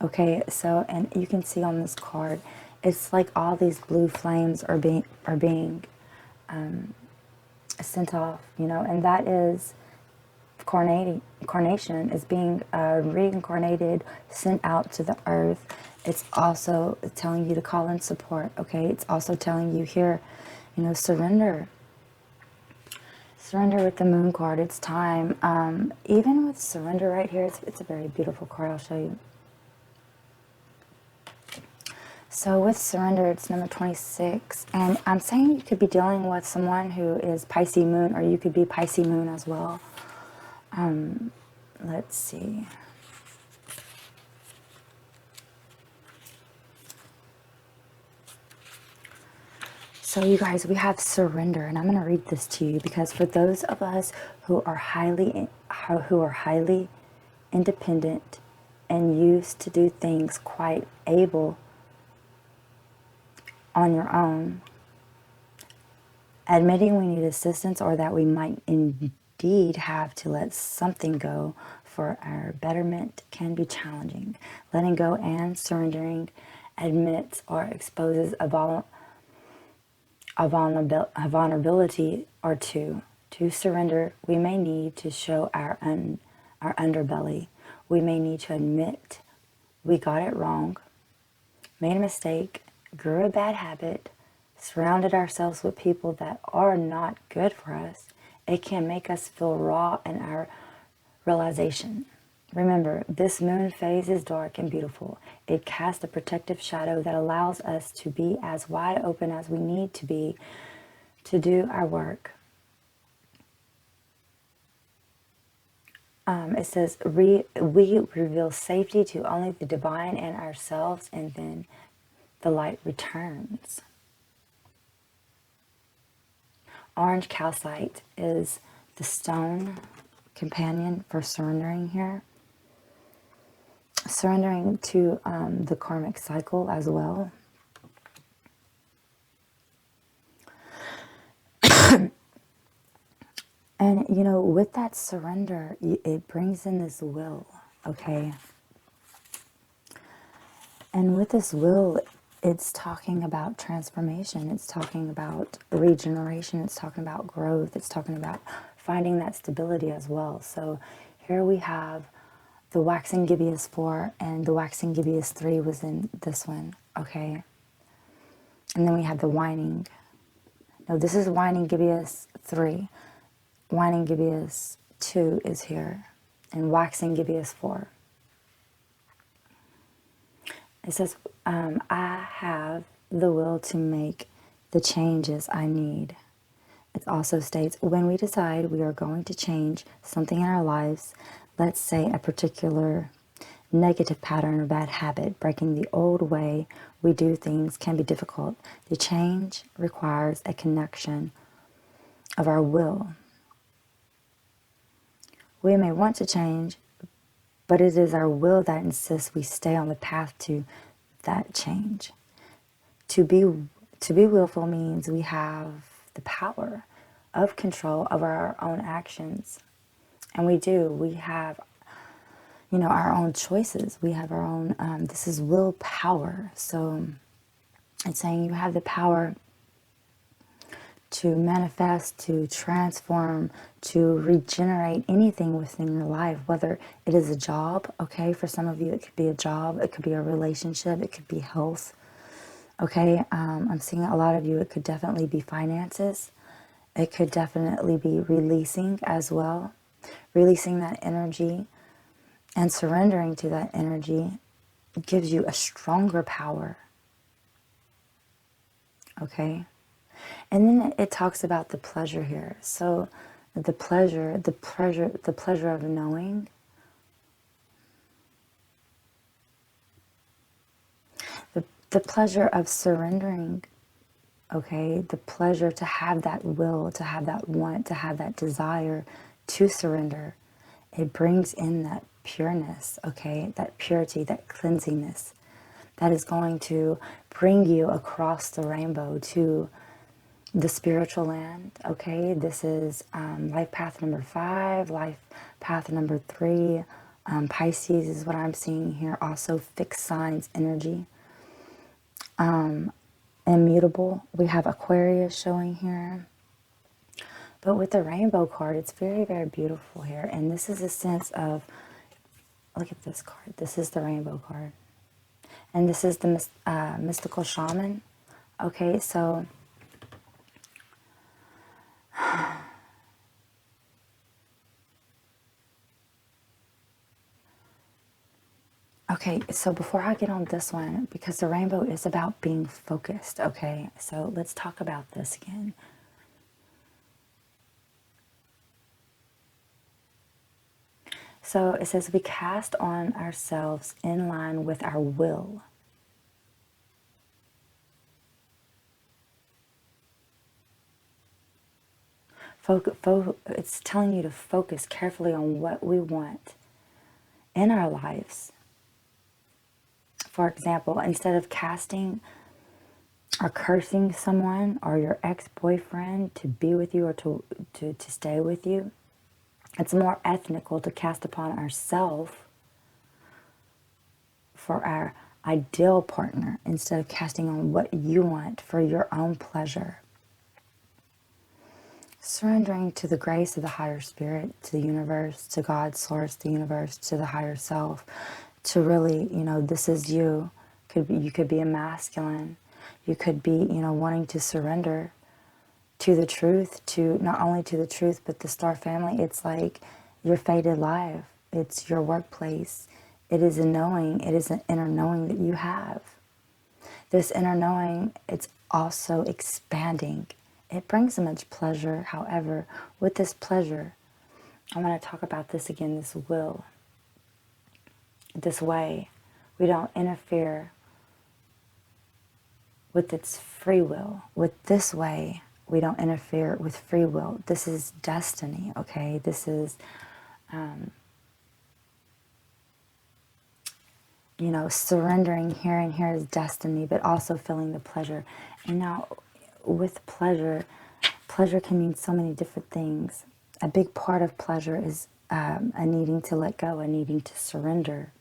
Okay, so, and you can see on this card, it's like all these blue flames are being sent off, you know, and that is incarnation is being reincarnated, sent out to the earth. It's also telling you to call in support, okay? It's also telling you here, you know, surrender. Surrender with the moon card. It's time. Even with surrender right here, it's a very beautiful card. I'll show you. So with surrender, it's number 26. And I'm saying you could be dealing with someone who is Pisces moon, or you could be Pisces moon as well. Let's see. So you guys, we have surrender, and I'm going to read this to you because for those of us who are highly independent and used to do things quite able on your own, Admitting we need assistance or that we might indeed have to let something go for our betterment can be challenging. Letting go and surrendering admits or exposes a vulnerability or two. To surrender, we may need to show our underbelly. We may need to admit we got it wrong, made a mistake, grew a bad habit, surrounded ourselves with people that are not good for us. It can make us feel raw in our realization. Remember, this moon phase is dark and beautiful. It casts a protective shadow that allows us to be as wide open as we need to be to do our work. It says, we reveal safety to only the divine and ourselves, and then the light returns. Orange calcite is the stone companion for surrendering here. Surrendering to the karmic cycle as well. And, you know, with that surrender, it brings in this will, okay? And with this will, it's talking about transformation. It's talking about regeneration. It's talking about growth. It's talking about finding that stability as well. So here we have the waxing gibbous 4 and the waxing gibbous 3 was in this one, okay? And then we have the whining. No, this is whining gibbous 3. Whining gibbous 2 is here. And waxing gibbous 4. It says, I have the will to make the changes I need. It also states, when we decide we are going to change something in our lives, let's say a particular negative pattern or bad habit, breaking the old way we do things can be difficult. The change requires a connection of our will. We may want to change, but it is our will that insists we stay on the path to that change. To be willful means we have the power of control over our own actions. And we do. We have, you know, our own choices. We have our own, this is willpower. So it's saying you have the power to manifest, to transform, to regenerate anything within your life, whether it is a job, okay? For some of you, it could be a job, it could be a relationship, it could be health, okay? I'm seeing a lot of you, it could definitely be finances. It could definitely be releasing as well, releasing that energy and surrendering to that energy gives you a stronger power, okay? And then it talks about the pleasure here. So the pleasure of knowing. The pleasure of surrendering, okay? The pleasure to have that will, to have that want, to have that desire to surrender. It brings in that pureness, okay? That purity, that cleansingness that is going to bring you across the rainbow to the spiritual land, okay? This is life path number 5, life path number 3. Pisces is what I'm seeing here. Also fixed signs energy. Immutable. We have Aquarius showing here. But with the rainbow card, it's very, very beautiful here. And this is a sense of, look at this card. This is the rainbow card. And this is the mystical shaman. Okay, so okay, so before I get on this one, because the rainbow is about being focused, okay? So let's talk about this again. So it says we cast on ourselves in line with our will. It's telling you to focus carefully on what we want in our lives. For example, instead of casting are cursing someone or your ex-boyfriend to be with you or to stay with you, it's more ethnical to cast upon ourselves for our ideal partner instead of casting on what you want for your own pleasure. Surrendering to the grace of the higher spirit, to the universe, to God's source, the universe, to the higher self, to really, this is you. You could be a masculine. You could be, wanting to surrender to the truth, to not only to the truth, but the star family. It's like your fated life. It's your workplace. It is a knowing. It is an inner knowing that you have. This inner knowing, it's also expanding. It brings so much pleasure. However, with this pleasure, I want to talk about this again, this will. This way, we don't interfere with its free will. With this way, we don't interfere with free will. This is destiny, okay? This is, surrendering here and here is destiny, but also feeling the pleasure. And now, with pleasure, pleasure can mean so many different things. A big part of pleasure is a needing to let go, a needing to surrender.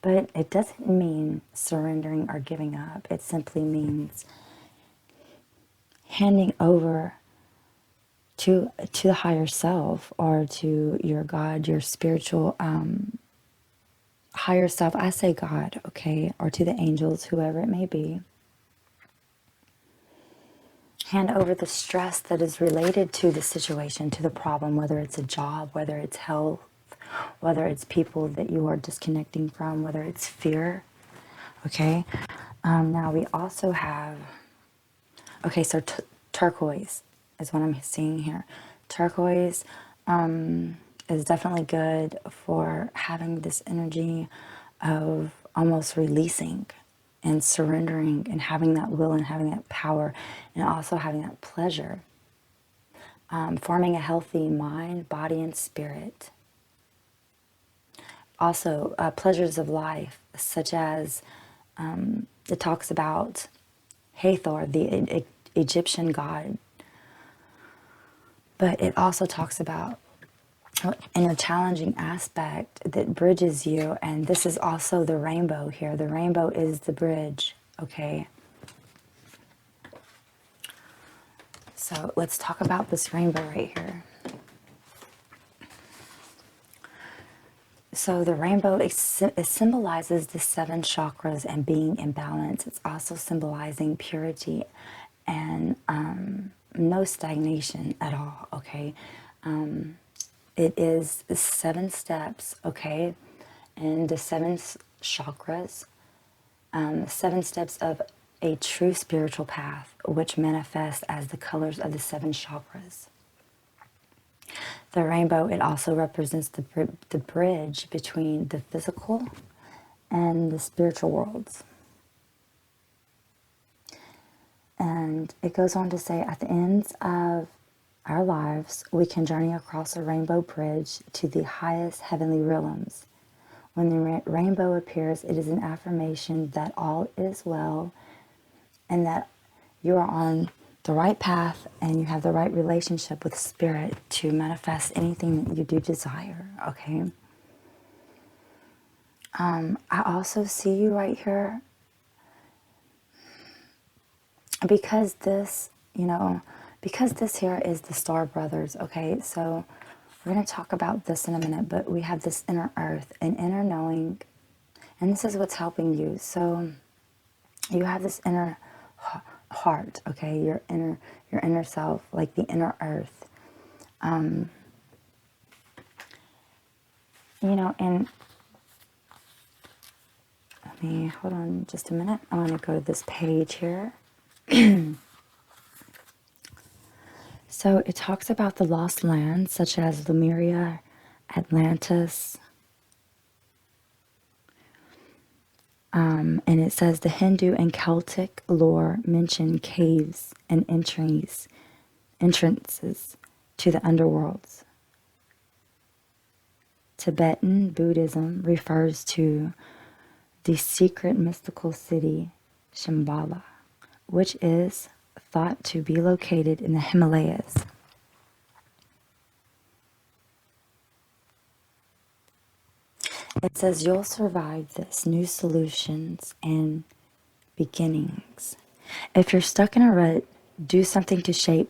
But it doesn't mean surrendering or giving up. It simply means handing over to the higher self or to your God, your spiritual higher self. I say God, okay, or to the angels, whoever it may be. Hand over the stress that is related to the situation, to the problem, whether it's a job, whether it's health, whether it's people that you are disconnecting from, whether it's fear, okay? Now we also have, okay, so turquoise is what I'm seeing here. Turquoise is definitely good for having this energy of almost releasing and surrendering and having that will and having that power and also having that pleasure. Forming a healthy mind, body, and spirit. Also, pleasures of life, such as it talks about Hathor, the Egyptian god. But it also talks about in a challenging aspect that bridges you. And this is also the rainbow here. The rainbow is the bridge, okay? So let's talk about this rainbow right here. So the rainbow, it symbolizes the 7 chakras and being in balance. It's also symbolizing purity and no stagnation at all, okay? It is 7 steps, okay? And the 7 chakras, 7 steps of a true spiritual path, which manifests as the colors of the 7 chakras. The rainbow, it also represents the bridge between the physical and the spiritual worlds. And it goes on to say, at the ends of our lives, we can journey across a rainbow bridge to the highest heavenly realms. When the rainbow appears, it is an affirmation that all is well and that you are on the right path and you have the right relationship with spirit to manifest anything that you do desire, okay? I also see you right here because this, because this here is the Star Brothers, okay? So we're going to talk about this in a minute, but we have this inner earth, an inner knowing, and this is what's helping you. So you have this inner heart, okay? Your inner self, like the inner earth. And let me, hold on just a minute. I want to go to this page here. So it talks about the lost lands, such as Lemuria, Atlantis. And it says the Hindu and Celtic lore mention caves and entrances to the underworlds. Tibetan Buddhism refers to the secret mystical city Shambhala, which is thought to be located in the Himalayas. It says you'll survive this, new solutions and beginnings. If you're stuck in a rut, do something to shake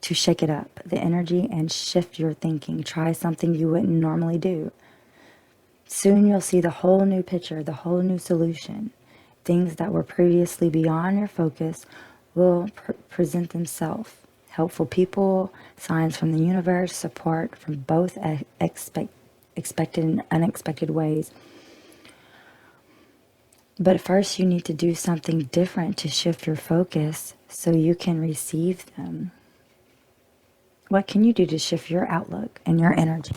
it up, the energy, and shift your thinking. Try something you wouldn't normally do. Soon you'll see the whole new picture, the whole new solution. Things that were previously beyond your focus will present themselves. Helpful people, signs from the universe, support from both expected and unexpected ways. But first you need to do something different to shift your focus so you can receive them. What can you do to shift your outlook and your energy?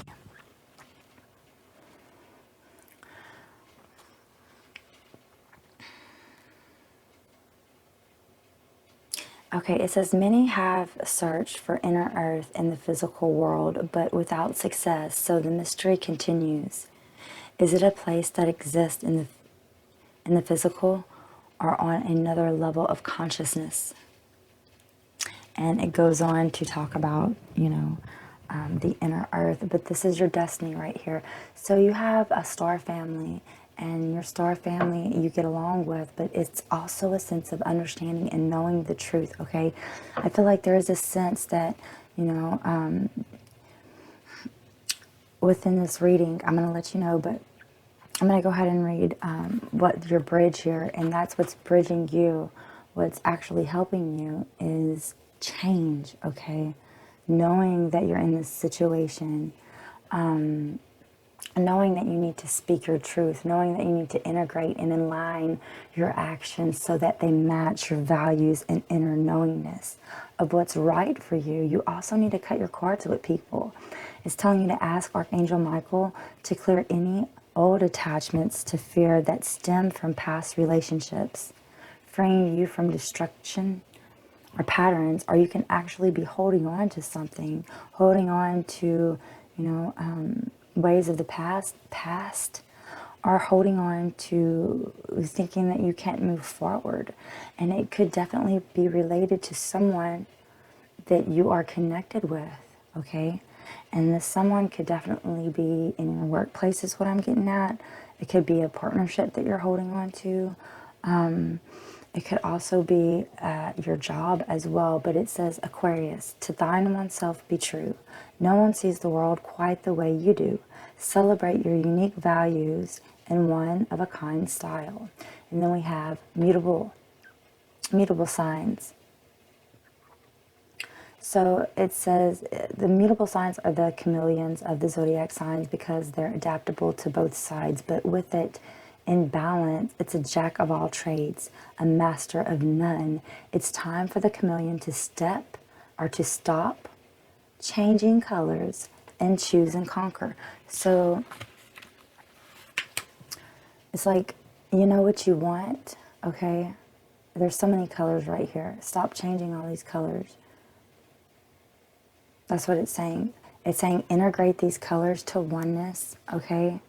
Okay, it says many have searched for inner earth in the physical world, but without success, so the mystery continues. Is it a place that exists in the physical or on another level of consciousness? And it goes on to talk about, the inner earth, but this is your destiny right here. So you have a star family, and your star family you get along with, but it's also a sense of understanding and knowing the truth, okay? I feel like there is a sense that, within this reading, I'm going to let you know, but I'm going to go ahead and read what your bridge here, and that's what's bridging you. What's actually helping you is change, okay? Knowing that you're in this situation, knowing that you need to speak your truth, knowing that you need to integrate and align your actions so that they match your values and inner knowingness of what's right for you. You also need to cut your cords with people. It's telling you to ask Archangel Michael to clear any old attachments to fear that stem from past relationships, freeing you from destruction or patterns, or you can actually be holding on to something, holding on to, ways of the past, or holding on to thinking that you can't move forward. And it could definitely be related to someone that you are connected with, okay? And this someone could definitely be in your workplace is what I'm getting at. It could be a partnership that you're holding on to. It could also be your job as well, but it says, Aquarius, to thine oneself be true. No one sees the world quite the way you do. Celebrate your unique values in one-of-a-kind style. And then we have mutable signs. So it says the mutable signs are the chameleons of the zodiac signs because they're adaptable to both sides, but with it in balance, it's a jack of all trades, a master of none. It's time for the chameleon to stop changing colors and choose and conquer. So it's like, you know what you want, okay? There's so many colors right here. Stop changing all these colors. That's what it's saying. It's saying integrate these colors to oneness, okay?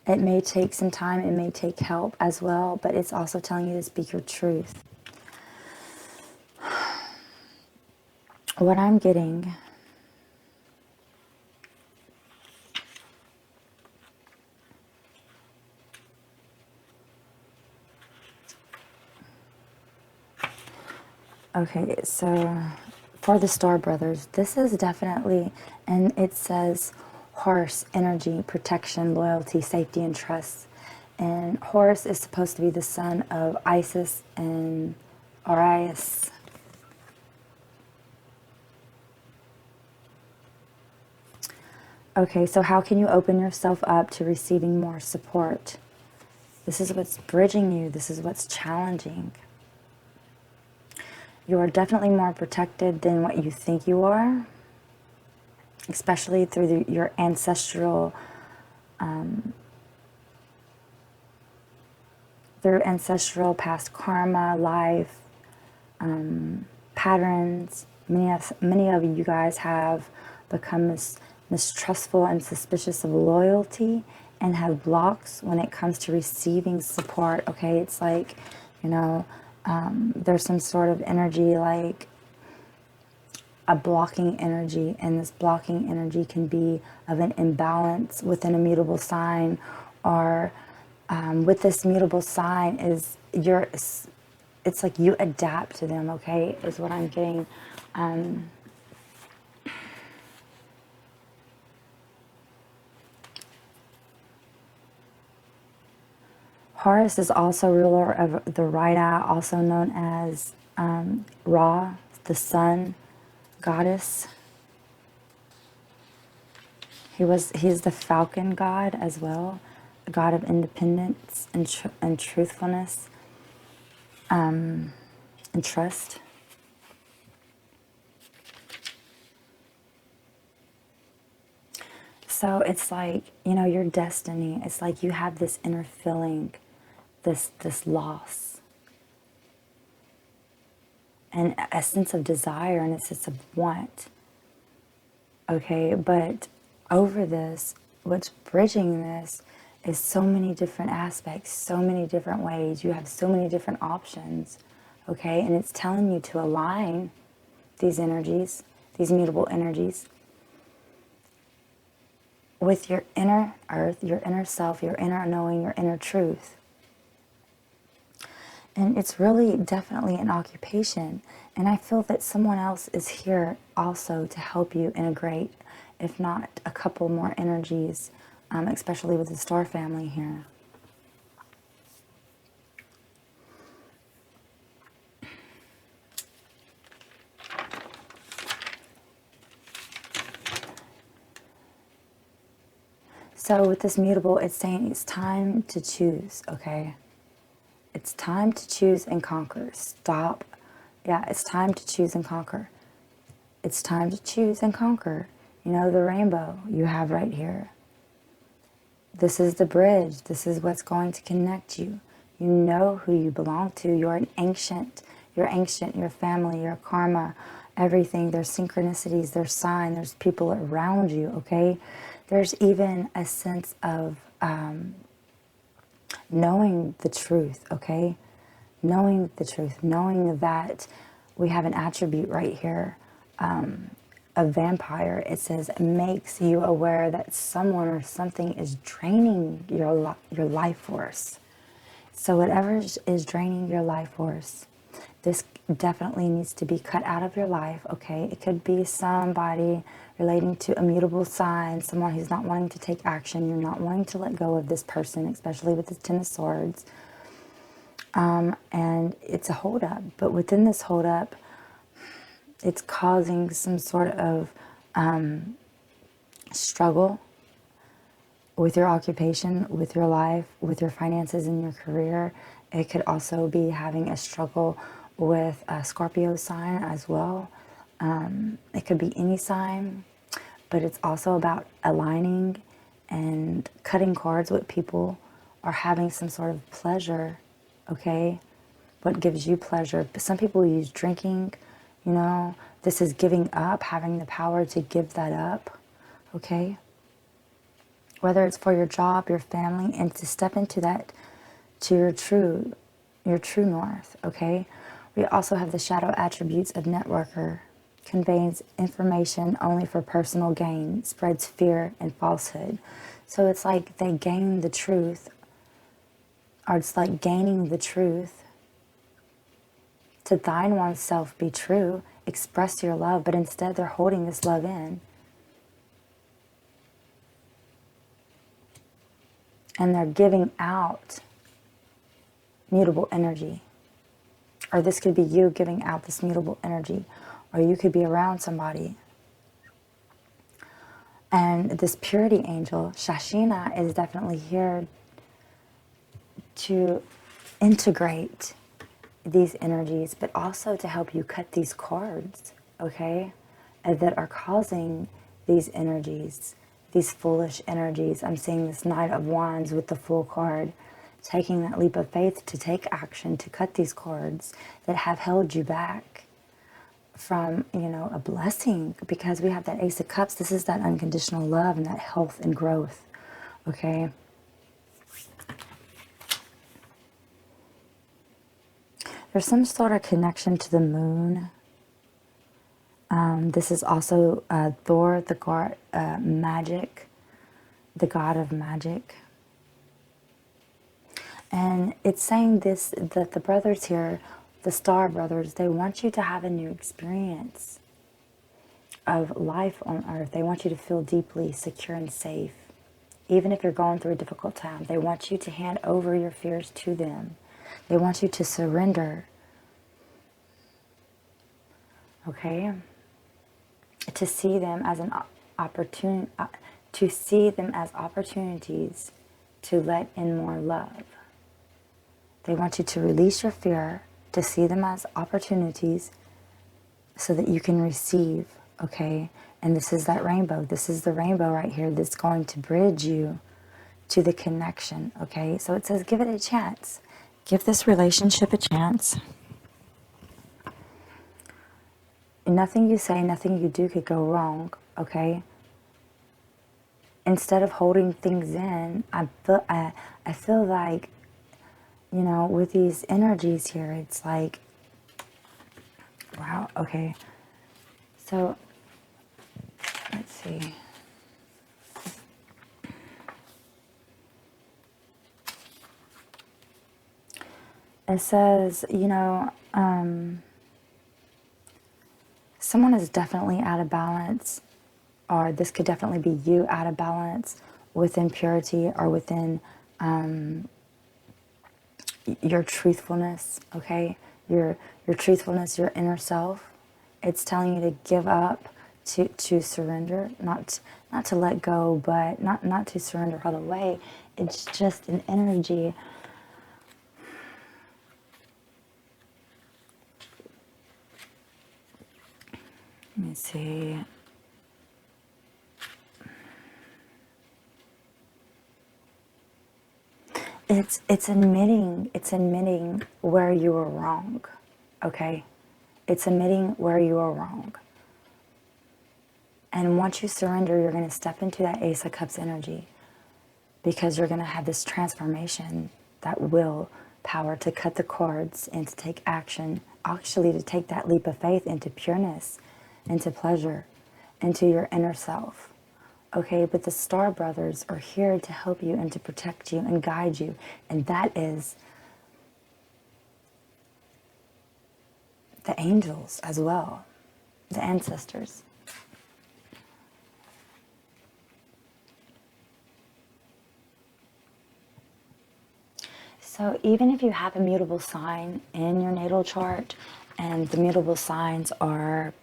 It may take some time, it may take help as well, but it's also telling you to speak your truth. What I'm getting, okay, so for the Star Brothers, this is definitely, and it says horse, energy, protection, loyalty, safety, and trust. And Horus is supposed to be the son of Isis and Orius. Okay, so how can you open yourself up to receiving more support? This is what's bridging you. This is what's challenging. You are definitely more protected than what you think you are, especially through your ancestral past karma, life, patterns. Many of you guys have become mistrustful and suspicious of loyalty and have blocks when it comes to receiving support. Okay, it's like, you know, there's some sort of energy, like a blocking energy, and this blocking energy can be of an imbalance within a mutable sign, or with this mutable sign is it's like you adapt to them. Okay, is what I'm getting. Horus is also ruler of the right eye, also known as Ra, the sun goddess. He's the falcon god as well, a god of independence and truthfulness, and trust. So it's like, you know, your destiny. It's like you have this inner feeling, this loss, and a sense of desire and a sense of want. Okay, but over this, what's bridging this is so many different aspects, so many different ways. You have so many different options. Okay, and it's telling you to align these energies, these mutable energies, with your inner earth, your inner self, your inner knowing, your inner truth. And it's really definitely an occupation. And I feel that someone else is here also to help you integrate, if not a couple more energies, especially with the star family here. So with this mutable, it's saying it's time to choose, okay? It's time to choose and conquer. Stop. Yeah, it's time to choose and conquer. It's time to choose and conquer. You know, the rainbow you have right here. This is the bridge. This is what's going to connect you. You know who you belong to. You're an ancient. You're ancient. Your family, your karma, everything. There's synchronicities. There's sign. There's people around you, okay? There's even a sense of knowing the truth, okay? Knowing the truth. Knowing that we have an attribute right here. A vampire, it says, makes you aware that someone or something is draining your life force. So whatever is draining your life force, this definitely needs to be cut out of your life, okay? It could be somebody relating to a mutable sign, someone who's not wanting to take action. You're not wanting to let go of this person, especially with the Ten of Swords. And it's a holdup. But within this holdup, it's causing some sort of struggle with your occupation, with your life, with your finances and your career. It could also be having a struggle with a Scorpio sign as well. It could be any sign, but it's also about aligning and cutting cords with people or having some sort of pleasure, okay? What gives you pleasure? Some people use drinking. You know, this is giving up, having the power to give that up, okay? Whether it's for your job, your family, and to step into that, to your true north, okay? We also have the shadow attributes of networker, conveys information only for personal gain, spreads fear and falsehood. So it's like they gain the truth, or it's like gaining the truth. To thine oneself be true, express your love, but instead they're holding this love in. And they're giving out mutable energy. Or this could be you giving out this mutable energy. Or you could be around somebody. And this purity angel, Shashina, is definitely here to integrate these energies, but also to help you cut these cords, okay, that are causing these energies, these foolish energies. I'm seeing this Knight of Wands with the Fool card, taking that leap of faith to take action, to cut these cords that have held you back from, you know, a blessing, because we have that Ace of Cups. This is that unconditional love and that health and growth, okay? There's some sort of connection to the moon. This is also Thor, the god magic, the god of magic. And it's saying this, that the brothers here, the star brothers, they want you to have a new experience of life on earth. They want you to feel deeply secure and safe. Even if you're going through a difficult time, they want you to hand over your fears to them. They want you to surrender. Okay? To see them as an opportunity, to see them as opportunities to let in more love. They want you to release your fear, to see them as opportunities so that you can receive, okay? And this is that rainbow. This is the rainbow right here that's going to bridge you to the connection, okay? So it says give it a chance. Give this relationship a chance. Nothing you say, nothing you do could go wrong, okay? Instead of holding things in, I feel like, you know, with these energies here, it's like, wow, okay. So, let's see. It says, you know, someone is definitely out of balance, or this could definitely be you out of balance with impurity or within your truthfulness, okay? Your truthfulness, your inner self. It's telling you to give up, to surrender, not to let go, but not to surrender all the way. It's just an energy. Let me see. It's admitting where you were wrong, okay? It's admitting where you are wrong. And once you surrender, you're going to step into that Ace of Cups energy, because you're going to have this transformation, that will power to cut the cords and to take action, actually to take that leap of faith into pureness, into pleasure, into your inner self. Okay, but the Star Brothers are here to help you and to protect you and guide you. And that is the angels as well, the ancestors. So even if you have a mutable sign in your natal chart, and the mutable signs are,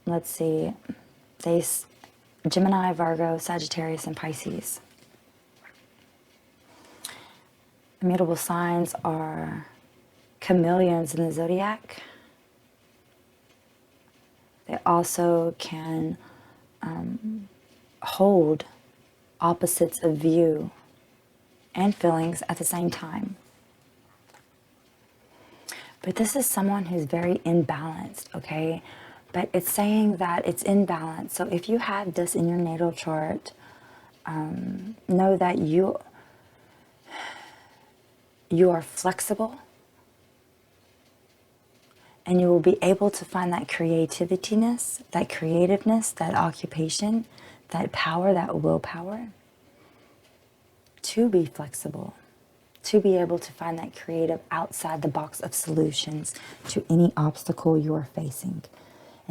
let's see, Gemini, Virgo, Sagittarius, and Pisces. Immutable signs are chameleons in the zodiac. They also can hold opposites of view and feelings at the same time. But this is someone who's very imbalanced, okay? But it's saying that it's imbalanced. So if you have this in your natal chart, know that you are flexible, and you will be able to find that creativeness, that occupation, that power, that willpower, to be flexible, to be able to find that creative outside the box of solutions to any obstacle you are facing.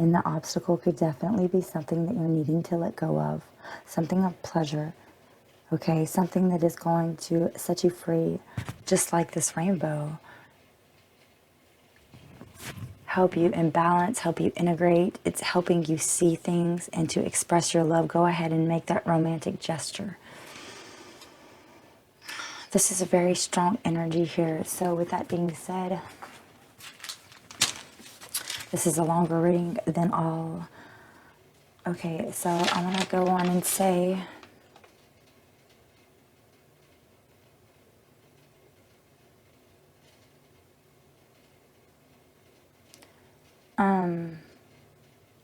And the obstacle could definitely be something that you're needing to let go of, something of pleasure, okay? Something that is going to set you free, just like this rainbow. Help you in balance, help you integrate. It's helping you see things and to express your love. Go ahead and make that romantic gesture. This is a very strong energy here. So with that being said, this is a longer reading than all. Okay, so I want to go on and say,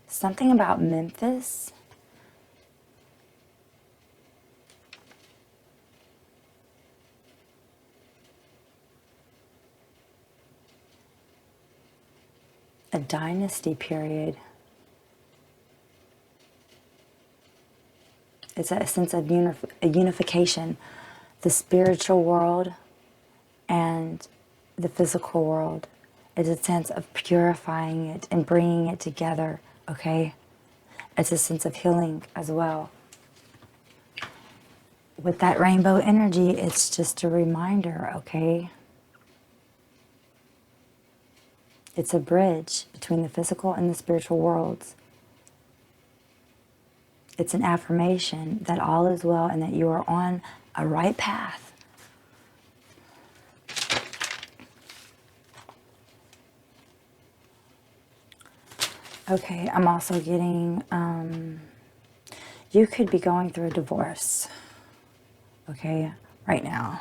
something about Memphis. a dynasty period. It's a sense of a unification. The spiritual world and the physical world. It's a sense of purifying it and bringing it together, okay? It's a sense of healing as well. With that rainbow energy, it's just a reminder, okay? It's a bridge between the physical and the spiritual worlds. It's an affirmation that all is well and that you are on a right path. Okay, I'm also getting, you could be going through a divorce, okay, right now.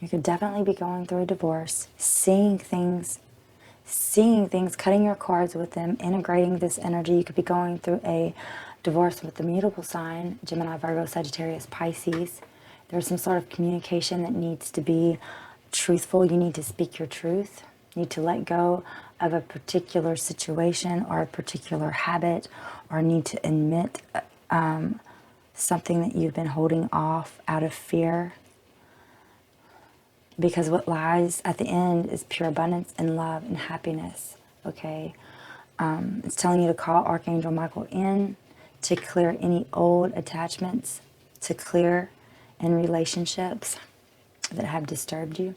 You could definitely be going through a divorce, seeing things, cutting your cards with them, integrating this energy. You could be going through a divorce with the mutable sign, Gemini, Virgo, Sagittarius, Pisces. There's some sort of communication that needs to be truthful. You need to speak your truth. You need to let go of a particular situation or a particular habit, or need to admit something that you've been holding off out of fear. Because what lies at the end is pure abundance and love and happiness, okay? It's telling you to call Archangel Michael in to clear any old attachments, to clear in relationships that have disturbed you.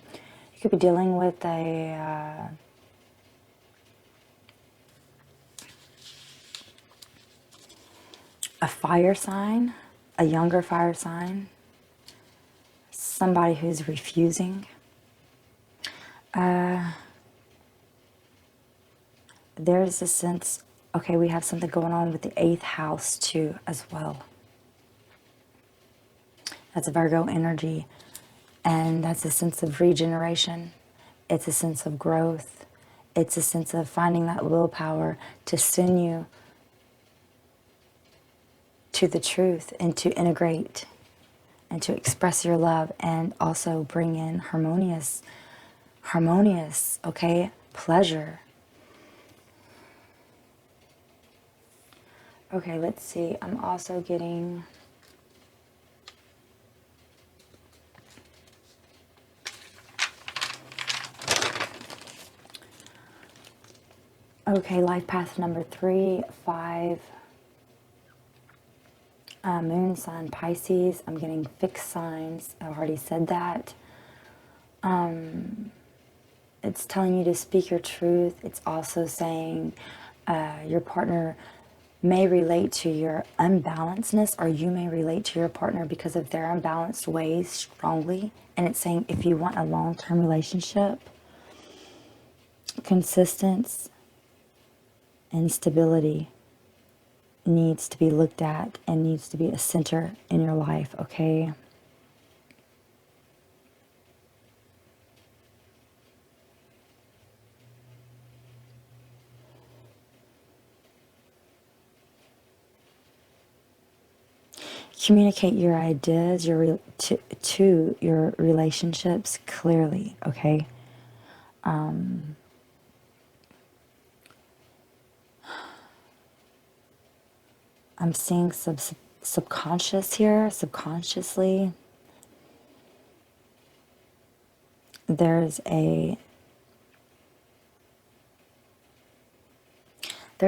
You could be dealing with a fire sign, a younger fire sign, somebody who's refusing. There's a sense, okay, we have something going on with the 8th house too as well. That's a Virgo energy, and that's a sense of regeneration. It's a sense of growth. It's a sense of finding that willpower to send you to the truth and to integrate and to express your love, and also bring in harmonious, okay, pleasure. Okay, let's see. I'm also getting okay, life path number 3, 5, moon sign Pisces. I'm getting fixed signs. I've already said that. It's telling you to speak your truth. It's also saying your partner may relate to your unbalancedness, or you may relate to your partner because of their unbalanced ways strongly. And it's saying if you want a long-term relationship, consistency and stability needs to be looked at and needs to be a center in your life, okay? Communicate your ideas to your relationships clearly, okay? I'm seeing subconscious here, subconsciously. There's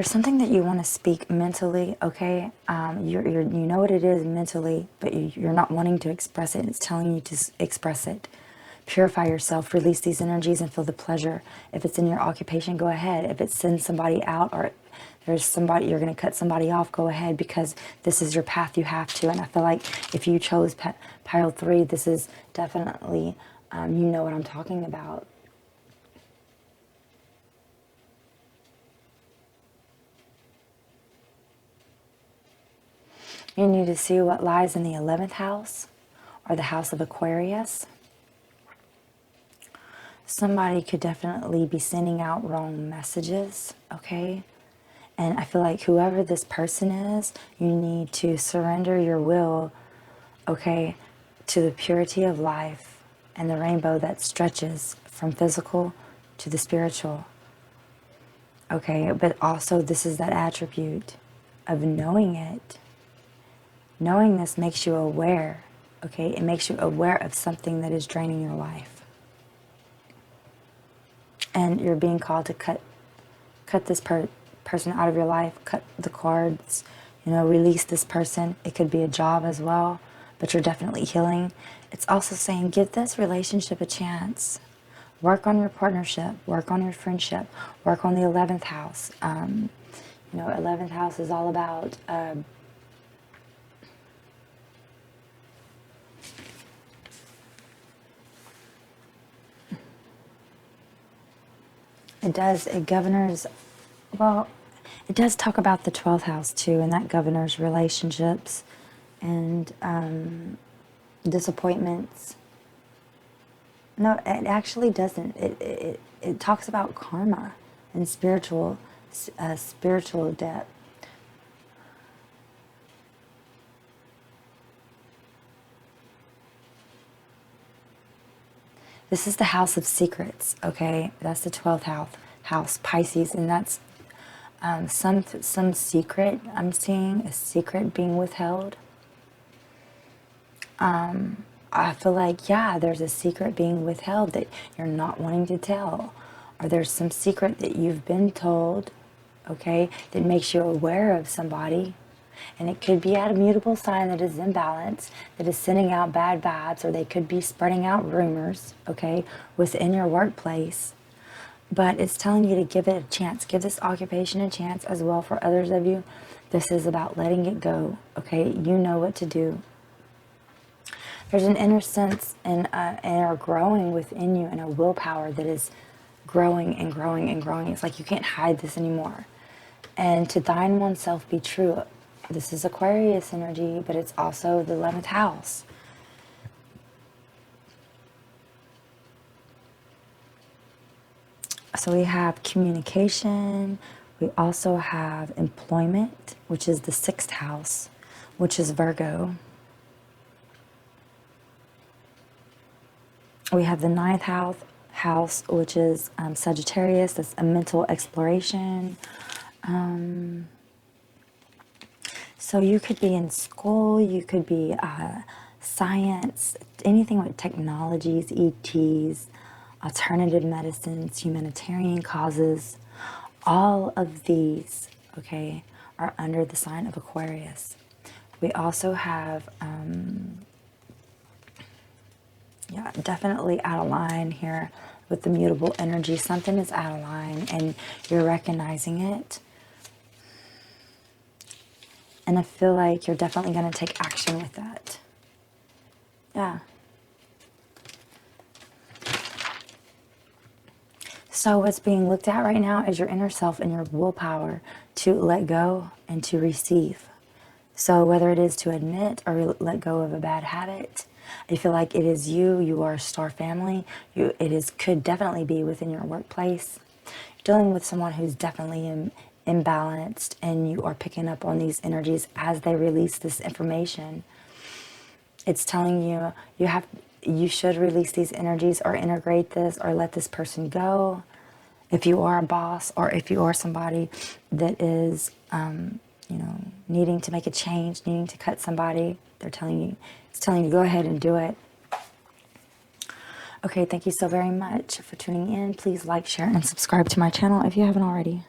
something that you want to speak mentally, okay? You know what it is mentally, but you're not wanting to express it. It's telling you to express it. Purify yourself, release these energies, and feel the pleasure. If it's in your occupation, go ahead. If it's send somebody out, or there's somebody, you're going to cut somebody off, go ahead, because this is your path. You have to. And I feel like if you chose pile 3, this is definitely, you know what I'm talking about. You need to see what lies in the 11th house, or the house of Aquarius. Somebody could definitely be sending out wrong messages, okay? And I feel like whoever this person is, you need to surrender your will, okay, to the purity of life and the rainbow that stretches from physical to the spiritual. Okay, but also this is that attribute of knowing it. Knowing this makes you aware, okay? It makes you aware of something that is draining your life. And you're being called to cut this person out of your life, cut the cords, you know, release this person. It could be a job as well, but you're definitely healing. It's also saying give this relationship a chance. Work on your partnership, work on your friendship, work on the 11th house. You know, 11th house is all about it governors, well, it does talk about the 12th house too, and that governs relationships and disappointments. No, it actually doesn't. It talks about karma and spiritual depth. This is the house of secrets, okay? That's the 12th house, Pisces, and that's some secret. I'm seeing a secret being withheld. I feel like, yeah, there's a secret being withheld that you're not wanting to tell. Or there's some secret that you've been told, okay, that makes you aware of somebody. And it could be at a mutable sign that is imbalanced, that is sending out bad vibes, or they could be spreading out rumors, okay, within your workplace. But it's telling you to give it a chance. Give this occupation a chance as well for others of you. This is about letting it go, okay? You know what to do. There's an inner sense and inner growing within you, and a willpower that is growing and growing and growing. It's like you can't hide this anymore. And to thine oneself be true. This is Aquarius energy, but it's also the 11th house. So we have communication. We also have employment, which is the 6th house, which is Virgo. We have the 9th house, which is Sagittarius. That's a mental exploration. So you could be in school, you could be science, anything with technologies, ETs, alternative medicines, humanitarian causes. All of these, okay, are under the sign of Aquarius. We also have, yeah, definitely out of line here with the mutable energy. Something is out of line and you're recognizing it. And I feel like you're definitely going to take action with that. Yeah. So what's being looked at right now is your inner self and your willpower to let go and to receive. So whether it is to admit or let go of a bad habit, I feel like it is you. You are a star family. Could definitely be within your workplace. You're dealing with someone who's definitely imbalanced, and you are picking up on these energies as they release this information. It's telling you you should release these energies or integrate this or let this person go. If you are a boss or if you are somebody that is, needing to make a change, needing to cut somebody, it's telling you to go ahead and do it. Okay, thank you so very much for tuning in. Please like, share, and subscribe to my channel if you haven't already.